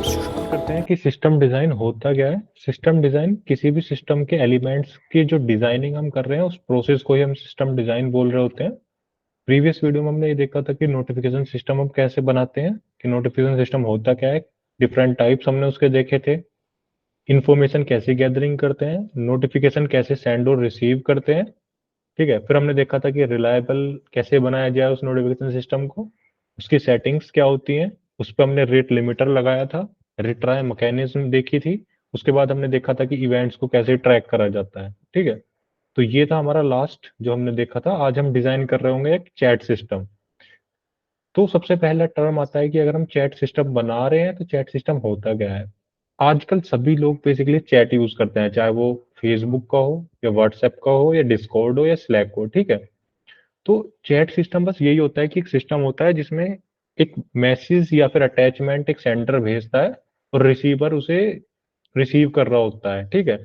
करते हैं कि सिस्टम डिजाइन होता क्या है। सिस्टम डिजाइन किसी भी सिस्टम के एलिमेंट्स की जो डिजाइनिंग हम कर रहे हैं उस प्रोसेस को ही हम सिस्टम डिजाइन बोल रहे होते हैं। प्रीवियस वीडियो में हमने ये देखा था कि नोटिफिकेशन सिस्टम हम कैसे बनाते हैं, कि नोटिफिकेशन सिस्टम होता क्या है। डिफरेंट टाइप्स हमने उसके देखे थे। इन्फॉर्मेशन कैसे गैदरिंग करते हैं, नोटिफिकेशन कैसे सेंड और रिसीव करते हैं। ठीक है, फिर हमने देखा था कि रिलायबल कैसे बनाया जाए उस नोटिफिकेशन सिस्टम को, उसकी सेटिंग्स क्या होती हैं। उस पर हमने रेट लिमिटर लगाया था, रिट्राई मैकेनिज्म देखी थी। उसके बाद हमने देखा था कि इवेंट्स को कैसे ट्रैक करा जाता है। ठीक है, तो ये था हमारा लास्ट जो हमने देखा था। आज हम डिजाइन कर रहे होंगे एक चैट सिस्टम। तो सबसे पहला टर्म आता है कि अगर हम चैट सिस्टम बना रहे हैं तो चैट सिस्टम होता क्या है। आजकल सभी लोग बेसिकली चैट यूज करते हैं, चाहे वो फेसबुक का हो या व्हाट्सएप का हो या डिस्कॉर्ड हो या स्लैक हो। ठीक है, तो चैट सिस्टम बस यही होता है कि एक सिस्टम होता है जिसमें एक मैसेज या फिर अटैचमेंट एक सेंडर भेजता है और रिसीवर उसे रिसीव कर रहा होता है। ठीक है,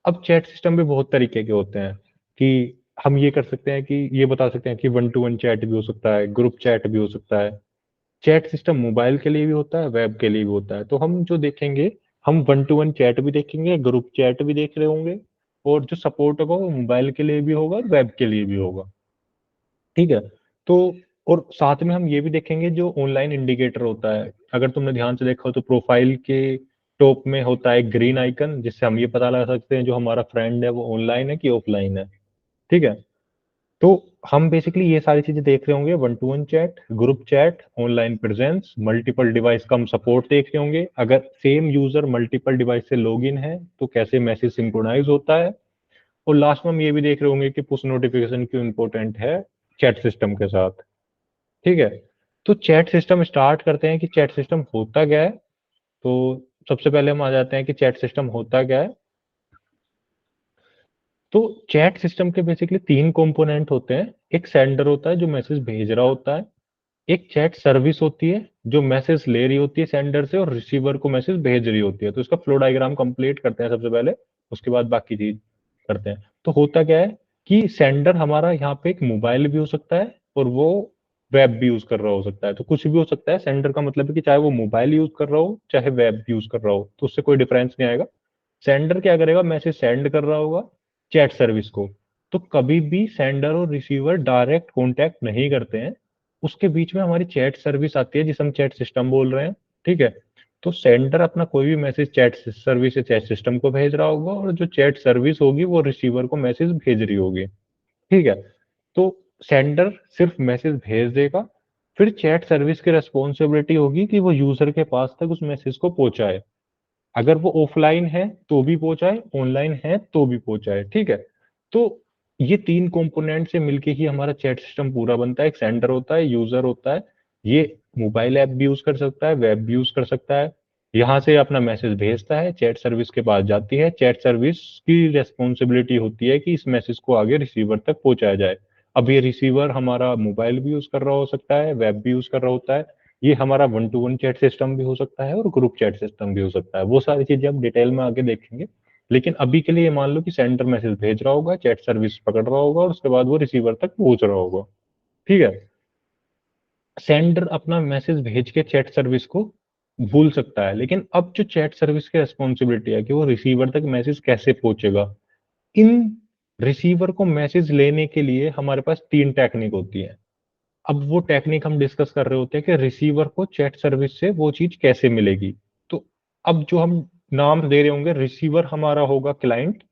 अब चैट सिस्टम भी बहुत तरीके के होते हैं कि हम ये कर सकते हैं कि ये बता सकते हैं कि वन टू वन चैट भी हो सकता है, ग्रुप चैट भी हो सकता है। चैट सिस्टम मोबाइल के लिए भी होता है, वेब के लिए भी होता है। तो हम जो देखेंगे, हम वन टू वन चैट भी देखेंगे, ग्रुप चैट भी देख रहे होंगे, और जो सपोर्ट होगा वो मोबाइल के लिए भी होगा और वेब के लिए भी होगा। ठीक है, तो और साथ में हम ये भी देखेंगे जो ऑनलाइन इंडिकेटर होता है। अगर तुमने ध्यान से देखा हो तो प्रोफाइल के टॉप में होता है ग्रीन आइकन, जिससे हम ये पता लगा सकते हैं जो हमारा फ्रेंड है वो ऑनलाइन है कि ऑफलाइन है। ठीक है, तो हम बेसिकली ये सारी चीजें देख रहे होंगे, one two one chat, group chat, online presence, multiple device का हम सपोर्ट देख रहे होंगे। अगर सेम यूजर मल्टीपल डिवाइस से लॉग इन है तो कैसे मैसेज सिंक्रोनाइज होता है। और लास्ट में हम ये भी देख रहे होंगे कि पुश नोटिफिकेशन क्यों इंपॉर्टेंट है चैट सिस्टम के साथ। ठीक है, तो चैट सिस्टम स्टार्ट करते हैं कि चैट सिस्टम होता क्या है। तो सबसे पहले हम आ जाते हैं कि चैट सिस्टम होता क्या है। तो चैट सिस्टम के बेसिकली तीन कंपोनेंट होते हैं। एक सेंडर होता है जो मैसेज भेज रहा होता है, एक चैट सर्विस होती है जो मैसेज ले रही होती है सेंडर से और रिसीवर को मैसेज भेज रही होती है। तो इसका फ्लो डायग्राम कंप्लीट करते हैं सबसे पहले, उसके बाद बाकी चीज करते हैं। तो होता क्या है कि सेंडर हमारा यहाँ पे एक मोबाइल भी हो सकता है और वो वेब भी यूज कर रहा हो सकता है। तो कुछ भी हो सकता है, सेंडर का मतलब है कि चाहे वो मोबाइल यूज कर रहा हो चाहे वेब यूज कर रहा हो, तो उससे कोई डिफरेंस नहीं आएगा। सेंडर क्या करेगा, मैसेज सेंड कर रहा होगा चैट सर्विस को। तो कभी भी सेंडर और रिसीवर डायरेक्ट कांटेक्ट नहीं करते हैं, उसके बीच में हमारी चैट सर्विस आती है जिसे हम चैट सिस्टम बोल रहे हैं। ठीक है, तो सेंडर अपना कोई भी मैसेज चैट सर्विस से चैट सिस्टम को भेज रहा होगा और जो चैट सर्विस होगी वो रिसीवर को मैसेज भेज रही होगी। ठीक है, तो सेंडर सिर्फ मैसेज भेज देगा, फिर चैट सर्विस की रिस्पॉन्सिबिलिटी होगी कि वो यूजर के पास तक उस मैसेज को पहुंचाए। अगर वो ऑफलाइन है तो भी पहुंचाए, ऑनलाइन है तो भी पहुंचाए। ठीक है, तो ये तीन कंपोनेंट से मिलके ही हमारा चैट सिस्टम पूरा बनता है। एक सेंडर होता है, यूजर होता है, ये मोबाइल ऐप भी यूज कर सकता है, वेब भी यूज कर सकता है। यहाँ से अपना मैसेज भेजता है, चैट सर्विस के पास जाती है, चैट सर्विस की रेस्पॉन्सिबिलिटी होती है कि इस मैसेज को आगे रिसीवर तक पहुंचाया जाए। अब ये रिसीवर हमारा मोबाइल भी यूज कर रहा हो सकता है, वेब भी यूज कर रहा होता है, ये हमारा one two one chat system भी हो सकता है और ग्रुप चैट सिस्टम भी हो सकता है। वो सारी चीजें हम डिटेल में आगे देखेंगे, लेकिन अभी के लिए ये मान लो कि सेंडर मैसेज भेज रहा होगा, चैट सर्विस पकड़ रहा होगा और उसके बाद वो रिसीवर तक पहुंच रहा होगा। ठीक है, सेंडर अपना मैसेज भेज के चैट सर्विस को भूल सकता है, लेकिन अब जो चैट सर्विस की रिस्पॉन्सिबिलिटी है कि वो रिसीवर तक मैसेज कैसे पहुंचेगा। इन रिसीवर को मैसेज लेने के लिए हमारे पास तीन टेक्निक होती है। अब वो टेक्निक हम डिस्कस कर रहे होते हैं कि रिसीवर को चैट सर्विस से वो चीज कैसे मिलेगी। तो अब जो हम नाम दे रहे होंगे, रिसीवर हमारा होगा क्लाइंट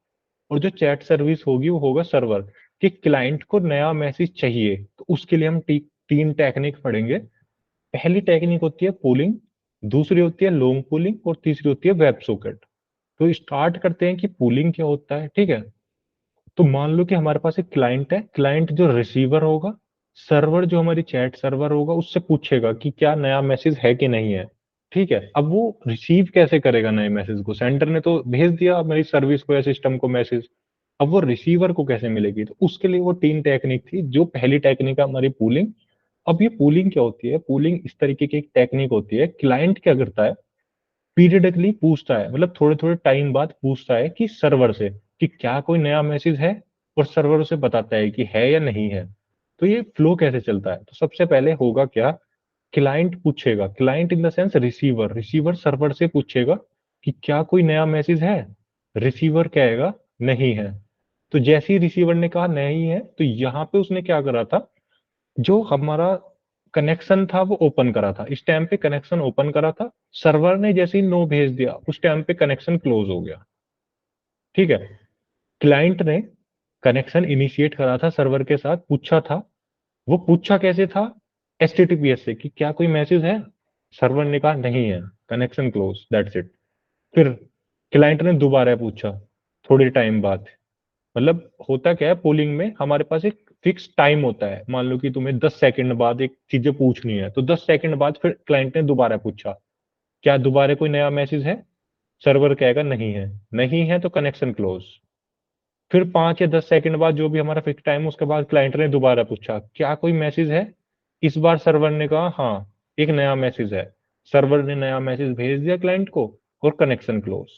और जो चैट सर्विस होगी वो होगा सर्वर। कि क्लाइंट को नया मैसेज चाहिए तो उसके लिए हम तीन टेक्निक पढ़ेंगे। पहली टेक्निक होती है पूलिंग, दूसरी होती है लॉन्ग पूलिंग और तीसरी होती है वेब सॉकेट। तो स्टार्ट करते हैं कि पूलिंग क्या होता है। ठीक है, तो मान लो कि हमारे पास एक क्लाइंट है, क्लाइंट जो रिसीवर होगा, सर्वर जो हमारी चैट सर्वर होगा उससे पूछेगा कि क्या नया मैसेज है कि नहीं है। ठीक है, अब वो रिसीव कैसे करेगा नए मैसेज को, सेंडर ने तो भेज दिया मेरी सर्विस को या सिस्टम को मैसेज, अब वो रिसीवर को कैसे मिलेगी। तो उसके लिए वो तीन टेक्निक थी। जो पहली टेक्निक है हमारी पूलिंग। अब ये पूलिंग क्या होती है, पूलिंग इस तरीके की एक टेक्निक होती है, क्लाइंट क्या करता है, पीरियडिकली पूछता है, मतलब थोड़े थोड़े टाइम बाद पूछता है कि सर्वर से कि क्या कोई नया मैसेज है, और सर्वर उसे बताता है कि है या नहीं है। तो ये फ्लो कैसे चलता है, तो सबसे पहले होगा क्या क्लाइंट पूछेगा, client in the sense receiver, receiver server से पूछेगा कि क्या कोई नया मैसेज है, रिसीवर कहेगा नहीं है। तो जैसे ही रिसीवर ने कहा नहीं है, तो यहाँ पे उसने क्या करा था, जो हमारा कनेक्शन था वो ओपन करा था, इस टाइम पे कनेक्शन ओपन करा था, सर्वर ने जैसे ही नो भेज दिया उस टाइम पे कनेक्शन क्लोज हो गया। ठीक है, क्लाइंट ने कनेक्शन इनिशिएट करा था सर्वर के साथ, पूछा था, वो पूछा कैसे था, एचटीटीपीएस से कि क्या कोई मैसेज है, सर्वर ने कहा नहीं है, कनेक्शन क्लोज, दैट्स इट। फिर क्लाइंट ने दोबारा पूछा थोड़े टाइम बाद, मतलब होता क्या है पोलिंग में, हमारे पास एक फिक्स टाइम होता है, मान लो कि तुम्हें 10 सेकंड बाद एक चीजें पूछनी है, तो 10 सेकंड बाद फिर क्लाइंट ने दोबारा पूछा क्या दोबारा कोई नया मैसेज है, सर्वर कहेगा नहीं है, नहीं है तो कनेक्शन क्लोज। फिर 5 या 10 सेकंड बाद जो भी हमारा फिक्स टाइम, उसके बाद क्लाइंट ने दोबारा पूछा क्या कोई मैसेज है, इस बार सर्वर ने कहा हाँ एक नया मैसेज है, सर्वर ने नया मैसेज भेज दिया क्लाइंट को और कनेक्शन क्लोज।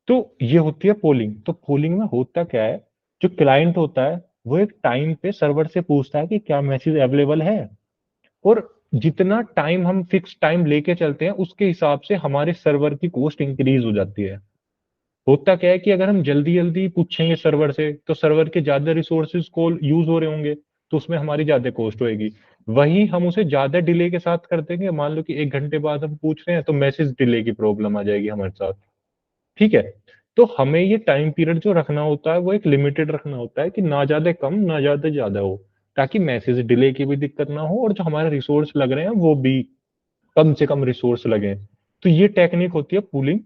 तो ये होती है पोलिंग। तो पोलिंग में होता क्या है, जो क्लाइंट होता है वो एक टाइम पे सर्वर से पूछता है कि क्या मैसेज अवेलेबल है, और जितना टाइम हम फिक्स टाइम लेके चलते हैं उसके हिसाब से हमारे सर्वर की कॉस्ट इंक्रीज हो जाती है। होता क्या है कि अगर हम जल्दी जल्दी पूछेंगे सर्वर से तो सर्वर के ज्यादा रिसोर्सेज को यूज हो रहे होंगे, तो उसमें हमारी ज्यादा कॉस्ट होएगी। वही हम उसे ज्यादा डिले के साथ कर देंगे, मान लो कि 1 घंटे बाद हम पूछ रहे हैं, तो मैसेज डिले की प्रॉब्लम आ जाएगी हमारे साथ। ठीक है, तो हमें ये टाइम पीरियड जो रखना होता है वो एक लिमिटेड रखना होता है कि ना ज्यादा कम ना ज्यादा ज्यादा हो, ताकि मैसेज डिले की भी दिक्कत ना हो और जो हमारे रिसोर्स लग रहे हैं वो भी कम से कम रिसोर्स लगे। तो ये टेक्निक होती है पूलिंग।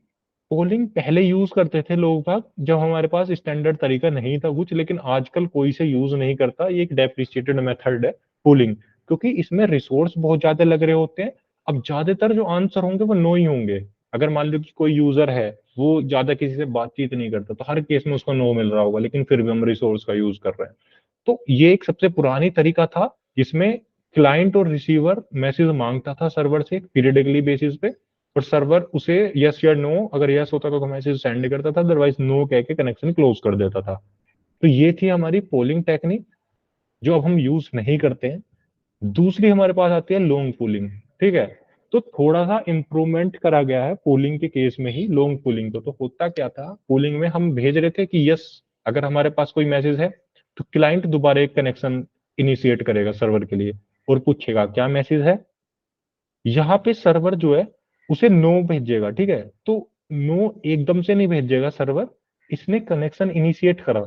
पोलिंग पहले यूज करते थे लोग बाग जब हमारे पास स्टैंडर्ड तरीका नहीं था कुछ, लेकिन आजकल कोई से यूज नहीं करता, ये एक डेप्रिशिएटेड मेथड है पोलिंग, क्योंकि इसमें रिसोर्स बहुत ज्यादा लग रहे होते हैं। अब ज्यादातर जो आंसर होंगे वो नो ही होंगे। अगर मान लो कि कोई यूजर है वो ज्यादा किसी से बातचीत नहीं करता, तो हर केस में उसको नो मिल रहा होगा, लेकिन फिर भी हम रिसोर्स का यूज कर रहे हैं। तो ये एक सबसे पुरानी तरीका था जिसमें क्लाइंट और रिसीवर मैसेज मांगता था सर्वर से पीरियडिकली बेसिस पे, और सर्वर उसे यस या नो, अगर यस होता तो मैसेज सेंड करता था, अदरवाइज नो कह के कनेक्शन क्लोज कर देता था। तो ये थी हमारी पोलिंग टेक्निक जो अब हम यूज नहीं करते हैं। दूसरी हमारे पास आती है लॉन्ग पोलिंग। ठीक है, तो थोड़ा सा इंप्रूवमेंट करा गया है पोलिंग के केस में ही लॉन्ग पोलिंग को। तो होता क्या था, पोलिंग में हम भेज रहे थे कि यस, अगर हमारे पास कोई मैसेज है तो क्लाइंट दोबारा एक कनेक्शन इनिशिएट करेगा सर्वर के लिए और पूछेगा क्या मैसेज है। यहाँ पे सर्वर जो है उसे नो भेजेगा। ठीक है, तो नो एकदम से नहीं भेजेगा सर्वर, इसने कनेक्शन इनिशिएट करा,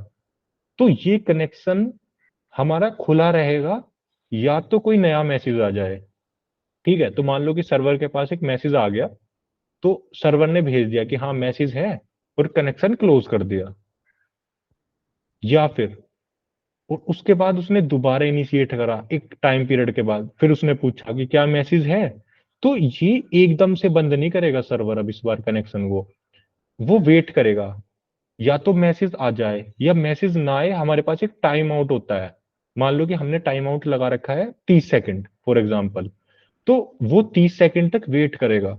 तो ये कनेक्शन हमारा खुला रहेगा या तो कोई नया मैसेज आ जाए। ठीक है, तो मान लो कि सर्वर के पास एक मैसेज आ गया, तो सर्वर ने भेज दिया कि हाँ मैसेज है और कनेक्शन क्लोज कर दिया, या फिर और उसके बाद उसने दोबारा इनिशिएट करा एक टाइम पीरियड के बाद, फिर उसने पूछा कि क्या मैसेज है, तो ये एकदम से बंद नहीं करेगा सर्वर अब इस बार कनेक्शन वो वेट करेगा, या तो मैसेज आ जाए या मैसेज ना आए, हमारे पास एक टाइम आउट होता है। मान लो कि हमने टाइम आउट लगा रखा है 30 सेकंड फॉर एग्जाम्पल, तो वो 30 सेकंड तक वेट करेगा।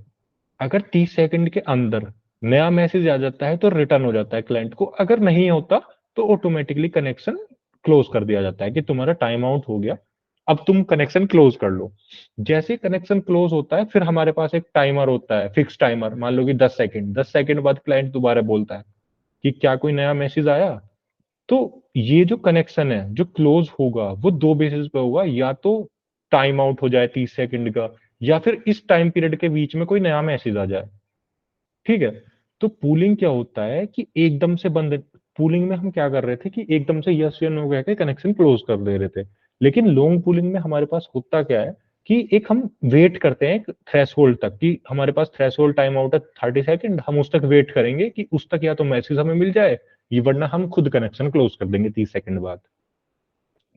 अगर 30 सेकंड के अंदर नया मैसेज आ जाता है तो रिटर्न हो जाता है क्लाइंट को, अगर नहीं होता तो ऑटोमेटिकली कनेक्शन क्लोज कर दिया जाता है कि तुम्हारा टाइम आउट हो गया, अब तुम कनेक्शन क्लोज कर लो। जैसे कनेक्शन क्लोज होता है फिर हमारे पास एक टाइमर होता है, फिक्स टाइमर, मान लो कि 10 सेकंड, 10 सेकंड बाद क्लाइंट दोबारा बोलता है कि क्या कोई नया मैसेज आया। तो ये जो कनेक्शन है जो क्लोज होगा वो दो बेसिस पे होगा, या तो टाइम आउट हो जाए 30 सेकंड का, या फिर इस टाइम पीरियड के बीच में कोई नया मैसेज आ जाए। ठीक है, तो पूलिंग क्या होता है कि एकदम से बंद, पूलिंग में हम क्या कर रहे थे कि एकदम से यस या नो कह के कनेक्शन क्लोज कर दे रहे थे। लेकिन लॉन्ग पूलिंग में हमारे पास होता क्या है कि एक हम वेट करते हैं एक थ्रेश तक, कि हमारे पास थ्रेश टाइम आउट है 30 सेकंड, हम उस तक वेट करेंगे कि उस तक या तो मैसेज हमें मिल जाए, ये वरना हम खुद कनेक्शन क्लोज कर देंगे 30 सेकंड बाद।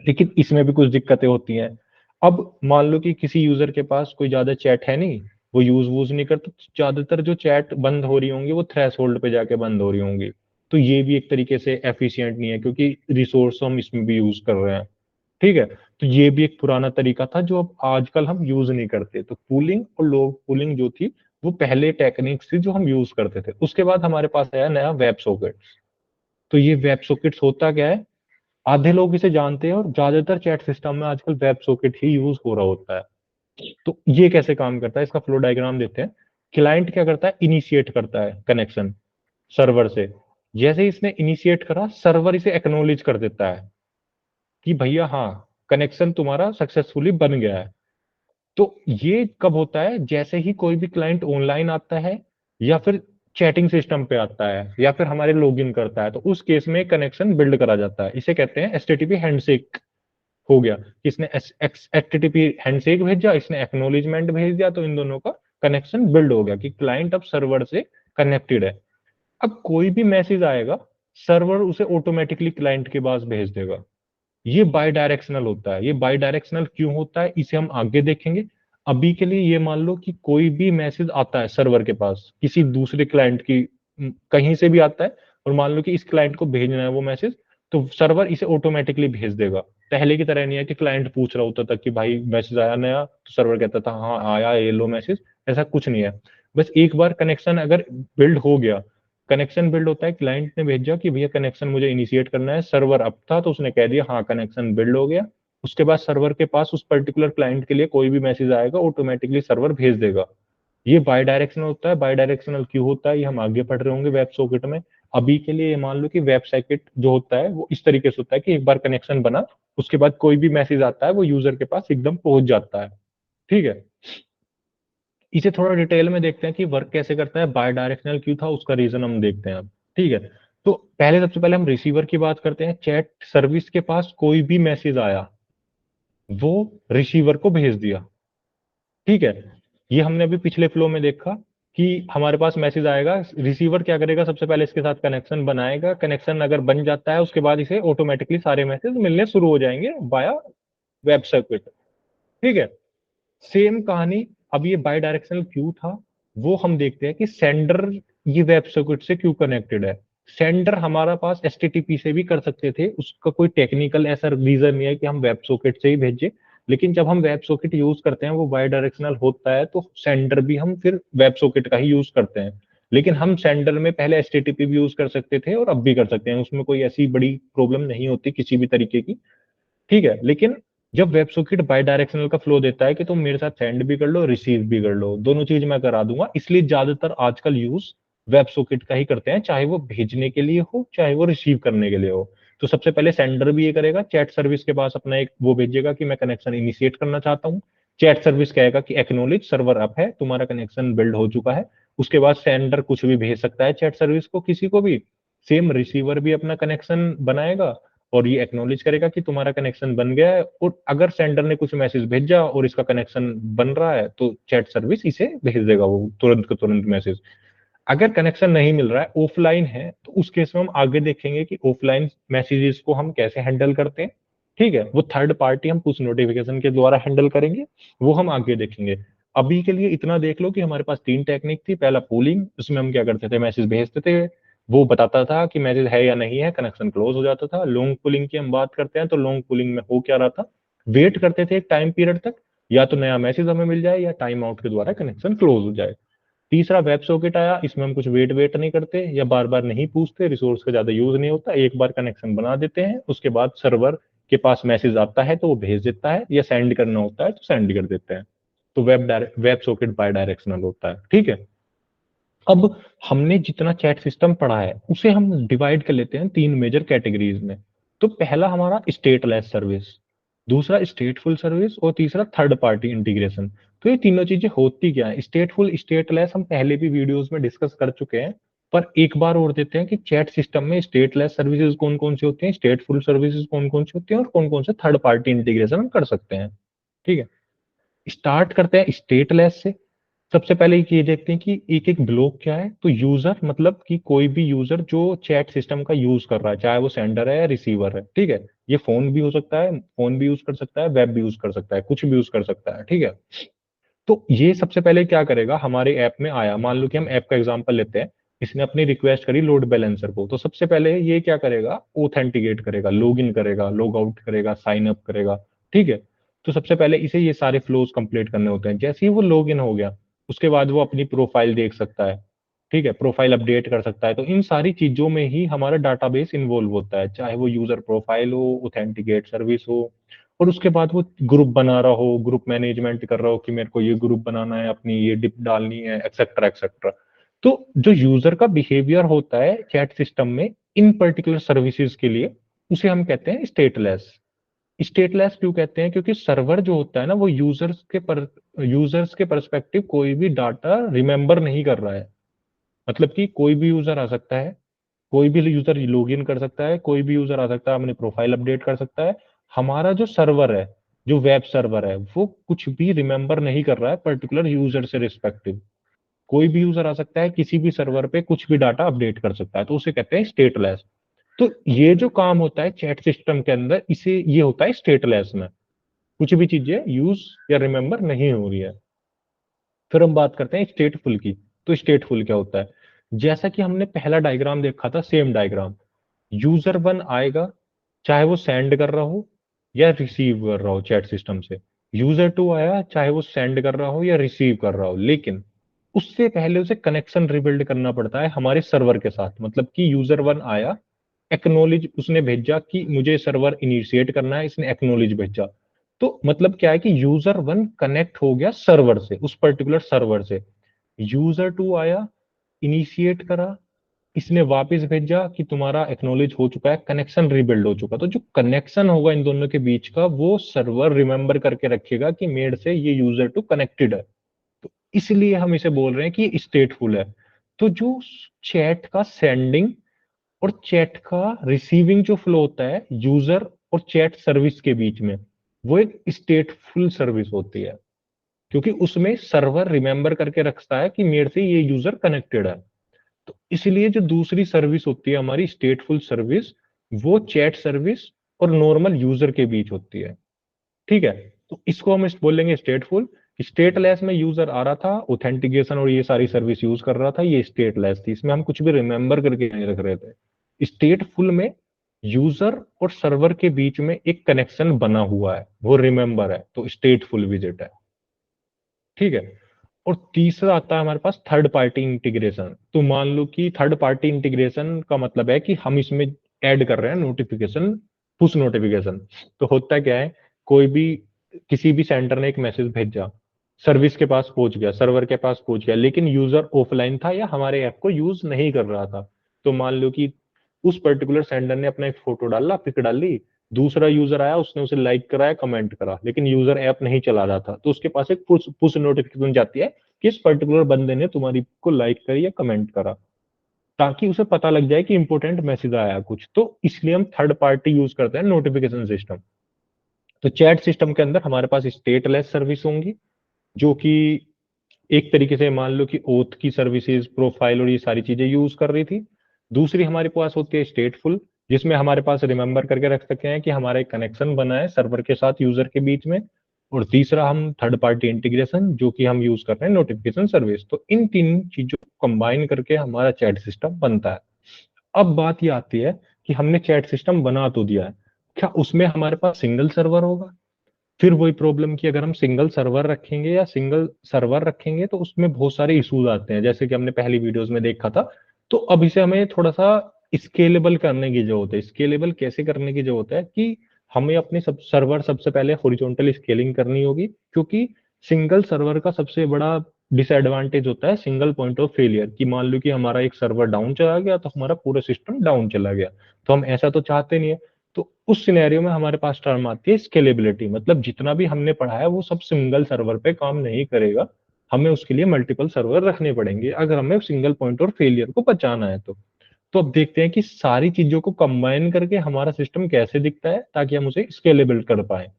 लेकिन इसमें भी कुछ दिक्कतें होती हैं। अब मान लो कि किसी यूजर के पास कोई ज्यादा चैट है नहीं, वो यूज वूज नहीं करता, तो ज्यादातर जो चैट बंद हो रही होंगी वो थ्रेश पे जाके बंद हो रही होंगी। तो ये भी एक तरीके से एफिशिएंट नहीं है क्योंकि रिसोर्स हम इसमें भी यूज कर रहे हैं। ठीक है, तो ये भी एक पुराना तरीका था जो अब आजकल हम यूज नहीं करते। तो पूलिंग और लोग पूलिंग जो थी वो पहले टेक्निक्स थी जो हम यूज करते थे। उसके बाद हमारे पास आया नया वेब सॉकेट। तो ये वेब सॉकेट्स होता क्या है, आधे लोग इसे जानते हैं और ज्यादातर चैट सिस्टम में आजकल वेब सॉकेट ही यूज हो रहा होता है। तो ये कैसे काम करता है, इसका फ्लो डायग्राम देते हैं। क्लाइंट क्या करता है, इनिशिएट करता है कनेक्शन सर्वर से। जैसे ही इसने इनिशिएट करा, सर्वर इसे एक्नॉलेज कर देता है कि भैया हाँ, कनेक्शन तुम्हारा सक्सेसफुली बन गया है। तो ये कब होता है, जैसे ही कोई भी क्लाइंट ऑनलाइन आता है, या फिर चैटिंग सिस्टम पे आता है, या फिर हमारे लॉगिन करता है, तो उस केस में कनेक्शन बिल्ड करा जाता है। इसे कहते हैं एचटीटीपी हैंडशेक। हो गया, इसने एचटीटीपी हैंडशेक भेजा, इसने एक्नॉलेजमेंट भेज दिया, तो इन दोनों का कनेक्शन बिल्ड हो गया कि क्लाइंट अब सर्वर से कनेक्टेड है। अब कोई भी मैसेज आएगा, सर्वर उसे ऑटोमेटिकली क्लाइंट के पास भेज देगा। ये बाई डायरेक्शनल होता है। ये बाई डायरेक्शनल क्यों होता है, इसे हम आगे देखेंगे। अभी के लिए ये मान लो कि कोई भी मैसेज आता है सर्वर के पास किसी दूसरे क्लाइंट की, कहीं से भी आता है, और मान लो कि इस क्लाइंट को भेजना है वो मैसेज, तो सर्वर इसे ऑटोमेटिकली भेज देगा। पहले की तरह नहीं है कि क्लाइंट पूछ रहा होता था कि भाई मैसेज आया नया, तो सर्वर कहता था हाँ आया, ये लो मैसेज। ऐसा कुछ नहीं है। बस एक बार कनेक्शन अगर बिल्ड हो गया, कनेक्शन बिल्ड होता है, क्लाइंट ने भेजा कि भैया कनेक्शन मुझे इनिशिएट करना है, सर्वर अप था तो उसने कह दिया हाँ कनेक्शन बिल्ड हो गया। उसके बाद सर्वर के पास उस पर्टिकुलर क्लाइंट के लिए कोई भी मैसेज आएगा, ऑटोमेटिकली सर्वर भेज देगा। ये बाई डायरेक्शनल होता है। बाई डायरेक्शनल क्यों होता है, ये हम आगे पढ़ रहे होंगे वेब सॉकेट में। अभी के लिए ये मान लो कि वेब सॉकेट जो होता है वो इस तरीके से होता है कि एक बार कनेक्शन बना, उसके बाद कोई भी मैसेज आता है वो यूजर के पास एकदम पहुंच जाता है। ठीक है। इसे थोड़ा डिटेल में देखते हैं कि वर्क कैसे करता है, बाय डायरेक्शनल क्यों था, उसका रीजन हम देखते हैं अब। ठीक है। तो पहले, सबसे पहले हम रिसीवर की बात करते हैं। चैट सर्विस के पास कोई भी मैसेज आया, वो रिसीवर को भेज दिया। ठीक है। ये हमने अभी पिछले फ्लो में देखा कि हमारे पास मैसेज आएगा, रिसीवर क्या करेगा, सबसे पहले इसके साथ कनेक्शन बनाएगा। कनेक्शन अगर बन जाता है, उसके बाद इसे ऑटोमेटिकली सारे मैसेज मिलने शुरू हो जाएंगे बाया वेब सर्किट। ठीक है। सेम कहानी, अब ये बाई डायरेक्शनल क्यों था, वो हम देखते हैं कि सेंडर ये वेब सर्किट से क्यों कनेक्टेड है। सेंडर हमारा पास एचटीटीपी से भी कर सकते थे, उसका कोई टेक्निकल ऐसा रीजन नहीं है कि हम वेब सॉकेट से ही भेजें। लेकिन जब हम वेब सॉकेट यूज करते हैं, वो बाई डायरेक्शनल होता है, तो सेंडर भी हम फिर वेब सॉकेट का ही यूज करते हैं। लेकिन हम सेंडर में पहले एचटीटीपी भी यूज कर सकते थे और अब भी कर सकते हैं, उसमें कोई ऐसी बड़ी प्रॉब्लम नहीं होती किसी भी तरीके की। ठीक है। लेकिन जब वेब सॉकेट बाई डायरेक्शनल का फ्लो देता है कि तुम मेरे साथ सेंड भी कर लो, रिसीव भी कर लो, दोनों चीज मैं करा दूंगा, इसलिए ज्यादातर आजकल यूज वेब सॉकेट का ही करते हैं, चाहे वो भेजने के लिए हो चाहे वो रिसीव करने के लिए हो। तो सबसे पहले सेंडर भी ये करेगा, चैट सर्विस के पास अपना एक वो भेजेगा कि मैं कनेक्शन इनिशिएट करना चाहता हूँ। चैट सर्विस कहेगा कि एक्नोलेज, सर्वर अप है, तुम्हारा कनेक्शन बिल्ड हो चुका है। उसके बाद सेंडर कुछ भी भेज सकता है चैट सर्विस को, किसी को भी। सेम रिसीवर भी अपना कनेक्शन बनाएगा और ये एक्नॉलेज करेगा कि तुम्हारा कनेक्शन बन गया है। और अगर सेंडर ने कुछ मैसेज भेजा और इसका कनेक्शन बन रहा है, तो चैट सर्विस इसे भेज देगा वो तुरंत का तुरंत मैसेज। अगर कनेक्शन नहीं मिल रहा है, ऑफलाइन है, तो उस केस में हम आगे देखेंगे कि ऑफलाइन मैसेजेस को हम कैसे हैंडल करते हैं। ठीक है। वो थर्ड पार्टी हम पुश नोटिफिकेशन के द्वारा हैंडल करेंगे, वो हम आगे देखेंगे। अभी के लिए इतना देख लो कि हमारे पास तीन टेक्निक थी। पहला पूलिंग, उसमें हम क्या करते थे, मैसेज भेजते थे, वो बताता था कि मैसेज है या नहीं है, कनेक्शन क्लोज हो जाता था। लॉन्ग पुलिंग की हम बात करते हैं, तो लॉन्ग पुलिंग में हो क्या रहा था, वेट करते थे एक टाइम पीरियड तक, या तो नया मैसेज हमें मिल जाए या टाइम आउट के द्वारा कनेक्शन क्लोज हो जाए। तीसरा वेब सॉकेट आया, इसमें हम कुछ वेट नहीं करते या बार बार नहीं पूछते, रिसोर्स का ज्यादा यूज नहीं होता, एक बार कनेक्शन बना देते हैं, उसके बाद सर्वर के पास मैसेज आता है तो वो भेज देता है, या सेंड करना होता है तो सेंड कर देते हैं। तो वेब सॉकेट बाय डायरेक्शनल होता है। ठीक है। अब हमने जितना चैट सिस्टम पढ़ा है, उसे हम डिवाइड कर लेते हैं तीन मेजर कैटेगरीज में। तो पहला हमारा स्टेटलेस सर्विस, दूसरा स्टेटफुल सर्विस, और तीसरा थर्ड पार्टी इंटीग्रेशन। तो ये तीनों चीजें होती क्या है, स्टेटफुल स्टेटलेस हम पहले भी वीडियोस में डिस्कस कर चुके हैं। पर एक बार और देते हैं कि चैट सिस्टम में स्टेटलेस सर्विसेज कौन कौन सी होती हैं, स्टेटफुल सर्विसेज कौन कौन सी होती हैं, और कौन कौन से थर्ड पार्टी इंटीग्रेशन हम कर सकते हैं। ठीक है। स्टार्ट करते हैं स्टेटलेस से। सबसे पहले ये देखते हैं कि एक एक ब्लॉक क्या है। तो यूजर मतलब कि कोई भी यूजर जो चैट सिस्टम का यूज कर रहा है, चाहे वो सेंडर है या रिसीवर है। ठीक है। ये फोन भी हो सकता है, फोन भी यूज कर सकता है, वेब भी यूज कर सकता है, कुछ भी यूज कर सकता है। ठीक है। तो ये सबसे पहले क्या करेगा, हमारे ऐप में आया, मान लो कि हम ऐप का एग्जांपल लेते हैं, इसने अपनी रिक्वेस्ट करी लोड बैलेंसर को, तो सबसे पहले ये क्या करेगा, ऑथेंटिकेट करेगा, लॉग इन करेगा, लॉग आउट करेगा, साइन अप करेगा। ठीक है। तो सबसे पहले इसे ये सारे फ्लोज कंप्लीट करने होते हैं। जैसे ही वो लॉग इन हो गया, उसके बाद वो अपनी प्रोफाइल देख सकता है। ठीक है। प्रोफाइल अपडेट कर सकता है। तो इन सारी चीजों में ही हमारा डाटाबेस इन्वॉल्व होता है, चाहे वो यूजर प्रोफाइल हो, ऑथेंटिकेट सर्विस हो, और उसके बाद वो ग्रुप बना रहा हो, ग्रुप मैनेजमेंट कर रहा हो कि मेरे को ये ग्रुप बनाना है, अपनी ये डिप डालनी है, एक्सेट्रा एक्सेट्रा। तो जो यूजर का बिहेवियर होता है चैट सिस्टम में इन पर्टिकुलर सर्विसेज के लिए, उसे हम कहते हैं स्टेटलेस। स्टेटलेस क्यों कहते हैं? क्योंकि सर्वर जो होता है ना, वो यूजर्स के परस्पेक्टिव कोई भी डाटा रिमेंबर नहीं कर रहा है। मतलब कि कोई भी यूजर आ सकता है, कोई भी यूजर लॉग इन कर सकता है, कोई भी यूजर आ सकता है, अपनी प्रोफाइल अपडेट कर सकता है। हमारा जो सर्वर है, जो वेब सर्वर है, वो कुछ भी रिमेंबर नहीं कर रहा है पर्टिकुलर यूजर से रिस्पेक्टिव। कोई भी यूजर आ सकता है, किसी भी सर्वर पे कुछ भी डाटा अपडेट कर सकता है, तो उसे कहते हैं स्टेटलेस। तो ये जो काम होता है चैट सिस्टम के अंदर, इसे ये होता है स्टेटलेस में। कुछ भी चीजें यूज या रिमेंबर नहीं हो रही है। फिर हम बात करते हैं स्टेटफुल की। तो स्टेटफुल क्या होता है? जैसा कि हमने पहला डायग्राम देखा था, सेम डायग्राम। यूजर वन आएगा, चाहे वो सेंड कर रहा हो या रिसीव कर रहा हो चैट सिस्टम से। यूजर टू आया, चाहे वो सेंड कर रहा हो या रिसीव कर रहा हो, लेकिन उससे पहले उसे कनेक्शन रिबिल्ड करना पड़ता है हमारे सर्वर के साथ। मतलब कि यूजर वन आया, एक्नोलेज उसने भेजा कि मुझे सर्वर इनिशिएट करना है, इसने एक्नोलेज भेजा। तो मतलब क्या है कि यूजर वन कनेक्ट हो गया सर्वर से, उस पर्टिकुलर सर्वर से। यूजर टू आया, इनिशिएट करा, इसने वापस भेजा कि तुम्हारा एक्नॉलेज हो चुका है, कनेक्शन रिबिल्ड हो चुका। तो जो कनेक्शन होगा इन दोनों के बीच का, वो सर्वर रिमेंबर करके रखेगा कि मेरे से ये यूजर टू कनेक्टेड है। तो इसलिए हम इसे बोल रहे हैं कि स्टेटफुल है। तो जो चैट का सेंडिंग और चैट का रिसीविंग जो फ्लो होता है यूजर और चैट सर्विस के बीच में, वो एक स्टेटफुल सर्विस होती है, क्योंकि उसमें सर्वर रिमेंबर करके रखता है कि मेरे से ये यूजर कनेक्टेड है। तो इसलिए जो दूसरी सर्विस होती है हमारी स्टेटफुल सर्विस, वो चैट सर्विस और नॉर्मल यूजर के बीच होती है। ठीक है, तो इसको हम बोलेंगे स्टेटफुल। स्टेटलेस में यूजर आ रहा था, ऑथेंटिकेशन और ये सारी सर्विस यूज कर रहा था, ये स्टेटलेस थी, इसमें हम कुछ भी रिमेंबर करके नहीं रख रहे थे। स्टेटफुल में यूजर और सर्वर के बीच में एक कनेक्शन बना हुआ है, वो रिमेंबर है, तो स्टेटफुल विजिट है। ठीक है। और तीसरा आता है हमारे पास थर्ड पार्टी इंटीग्रेशन। तो मान लो कि थर्ड पार्टी इंटीग्रेशन का मतलब है कि हम इसमें ऐड कर रहे हैं नोटिफिकेशन, पुश नोटिफिकेशन। तो होता क्या है, कोई भी किसी भी सेंडर ने एक मैसेज भेजा, सर्विस के पास पहुंच गया, सर्वर के पास पहुंच गया, लेकिन यूजर ऑफलाइन था या हमारे ऐप को यूज नहीं कर रहा था। तो मान लो कि उस पर्टिकुलर सेंडर ने अपना एक फोटो डाला, पिक डाली, दूसरा यूजर आया, उसने उसे लाइक कराया, कमेंट करा, लेकिन यूजर ऐप नहीं चला रहा था, तो उसके पास एक पुश पुश नोटिफिकेशन जाती है कि इस पर्टिकुलर बंदे ने तुम्हारी को लाइक करी या कमेंट करा, ताकि उसे पता लग जाए कि इंपॉर्टेंट मैसेज आया कुछ। तो इसलिए हम थर्ड पार्टी यूज करते हैं नोटिफिकेशन सिस्टम। तो चैट सिस्टम के अंदर हमारे पास स्टेटलेस सर्विस होंगी, जो कि एक तरीके से मान लो कि ओथ की सर्विसेज, प्रोफाइल और ये सारी चीजें यूज कर रही थी। दूसरी हमारे पास होती है स्टेटफुल, जिसमें हमारे पास रिमेंबर करके रख सकते हैं कि हमारा एक कनेक्शन बना है सर्वर के साथ यूजर के बीच में। और तीसरा हम थर्ड पार्टी इंटीग्रेशन, जो कि हम यूज कर रहे हैं नोटिफिकेशन सर्विस। तो इन तीन चीजों को कंबाइन करके हमारा चैट सिस्टम बनता है। अब बात ये आती है कि हमने चैट सिस्टम बना तो दिया है, क्या उसमें हमारे पास सिंगल सर्वर होगा? फिर वही प्रॉब्लम की, अगर हम सिंगल सर्वर रखेंगे या सिंगल सर्वर रखेंगे तो उसमें बहुत सारे इश्यूज आते हैं, जैसे कि हमने पहली वीडियोस में देखा था। तो अब इसे हमें थोड़ा सा स्केलेबल करने की जरूरत है। स्केलेबल कैसे करने की जरूरत है कि हमें अपने सब सर्वर सबसे पहले हॉरिजॉन्टल स्केलिंग करनी होगी, क्योंकि सिंगल सर्वर का सबसे बड़ा डिसएडवांटेज होता है सिंगल पॉइंट ऑफ फेलियर, कि मान लो कि हमारा एक सर्वर डाउन चला गया तो हमारा पूरा सिस्टम डाउन चला गया। तो हम ऐसा तो चाहते नहीं है। तो उस सिनेरियो में हमारे पास टर्म आती है स्केलेबिलिटी। मतलब जितना भी हमने पढ़ा है वो सब सिंगल सर्वर पे काम नहीं करेगा, हमें उसके लिए मल्टीपल सर्वर रखने पड़ेंगे अगर हमें सिंगल पॉइंट और फेलियर को बचाना है। तो अब देखते हैं कि सारी चीजों को कंबाइन करके हमारा सिस्टम कैसे दिखता है, ताकि हम उसे स्केलेबल कर पाए।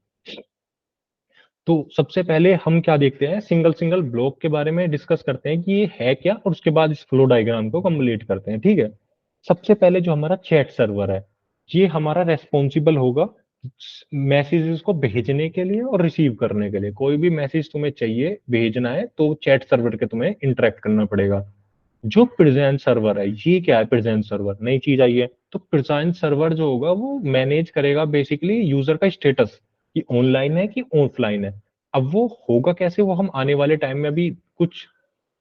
तो सबसे पहले हम क्या देखते हैं, सिंगल सिंगल ब्लॉक के बारे में डिस्कस करते हैं कि ये है क्या, और उसके बाद इस फ्लो डायग्राम को कंप्लीट करते हैं। ठीक है। सबसे पहले जो हमारा चैट सर्वर है, ये हमारा रेस्पॉन्सिबल होगा मैसेजेस को भेजने के लिए और रिसीव करने के लिए। कोई भी मैसेज तुम्हें चाहिए भेजना है तो चैट सर्वर के तुम्हें इंटरेक्ट करना पड़ेगा। जो प्रेजेंट सर्वर है, ये क्या है? प्रेजेंट सर्वर नई चीज आई है। तो प्रेजेंट सर्वर जो होगा वो मैनेज करेगा बेसिकली यूजर का स्टेटस, कि ऑनलाइन है कि ऑफलाइन है। अब वो होगा कैसे, वो हम आने वाले टाइम में अभी कुछ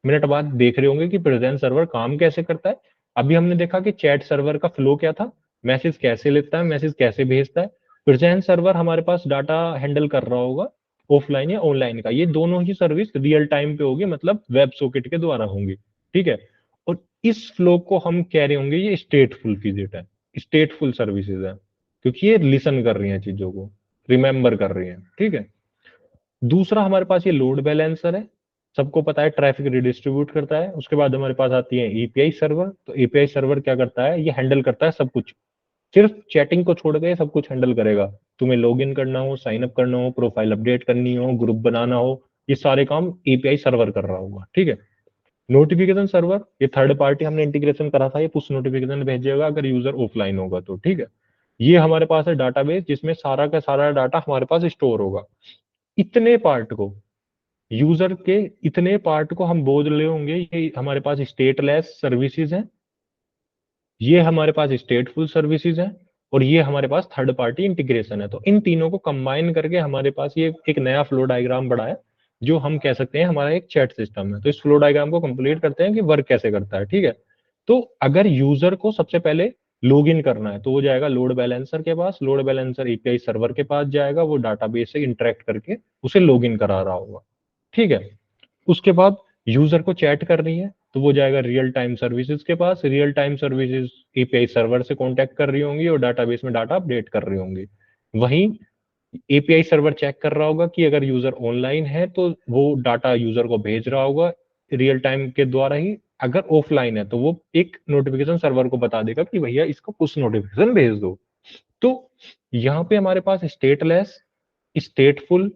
मिनट बाद देख रहे होंगे कि प्रेजेंट सर्वर काम कैसे करता है। अभी हमने देखा कि चैट सर्वर का फ्लो क्या था, मैसेज कैसे लेता है, मैसेज कैसे भेजता है। प्रेजेंट सर्वर हमारे पास डाटा हैंडल कर रहा होगा ऑफलाइन या ऑनलाइन का, ये दोनों ही सर्विस रियल टाइम पे होगी, मतलब वेब सॉकेट के द्वारा होंगी, ठीक है। और इस फ्लो को हम कह रहे होंगे ये स्टेटफुल विजिट है, स्टेटफुल सर्विसेज है, क्योंकि ये लिसन कर रही हैं चीजों को, रिमेंबर कर रही हैं, ठीक है। दूसरा हमारे पास ये लोड बैलेंसर है, सबको पता है ट्रैफिक रिडिस्ट्रीब्यूट करता है। उसके बाद हमारे पास आती है एपीआई सर्वर, तो एपीआई सर्वर क्या करता है, ये हैंडल करता है सब कुछ, सिर्फ चैटिंग को छोड़ के सब कुछ हैंडल करेगा। तुम्हें लॉग इन करना हो, साइन अप करना हो, प्रोफाइल अपडेट करनी हो, ग्रुप बनाना हो, ये सारे काम एपीआई सर्वर कर रहा होगा, ठीक है। नोटिफिकेशन सर्वर, ये थर्ड पार्टी हमने इंटीग्रेशन करा था, ये पुश नोटिफिकेशन भेजेगा अगर यूजर ऑफलाइन होगा तो, ठीक है। ये हमारे पास है डाटाबेस, जिसमें सारा का सारा डाटा हमारे पास स्टोर होगा। इतने पार्ट को, यूजर के इतने पार्ट को हम बोल रहे होंगे, ये हमारे पास स्टेटलेस सर्विसेज हैं, ये हमारे पास स्टेटफुल सर्विसेज है, और ये हमारे पास थर्ड पार्टी इंटीग्रेशन है। तो इन तीनों को कंबाइन करके हमारे पास ये एक नया फ्लो डायग्राम बना है, जो हम कह सकते हैं हमारा एक चैट सिस्टम है। तो इस फ्लो डायग्राम को कंप्लीट करते हैं कि वर्क कैसे करता है, ठीक है। तो अगर यूजर को सबसे पहले लॉग इन करना है, तो वो जाएगा लोड बैलेंसर के पास, लोड बैलेंसर एपीआई सर्वर के पास जाएगा, वो डाटाबेस से इंटरेक्ट करके उसे लॉग इन करा रहा होगा, ठीक है। उसके बाद यूजर को चैट करनी है, तो वो जाएगा रियल टाइम सर्विसेज के पास, real time services API server से कांटेक्ट कर रही होंगी और डाटाबेस में डाटा अपडेट कर रही होंगी। वहीं एपीआई सर्वर चेक कर रहा होगा कि अगर यूजर ऑनलाइन है तो वो डाटा यूजर को भेज रहा होगा रियल टाइम के द्वारा ही, अगर ऑफलाइन है तो वो एक नोटिफिकेशन सर्वर को बता देगा कि भैया इसको पुश नोटिफिकेशन भेज दो। तो यहाँ पे हमारे पास स्टेटलेस, स्टेटफुल,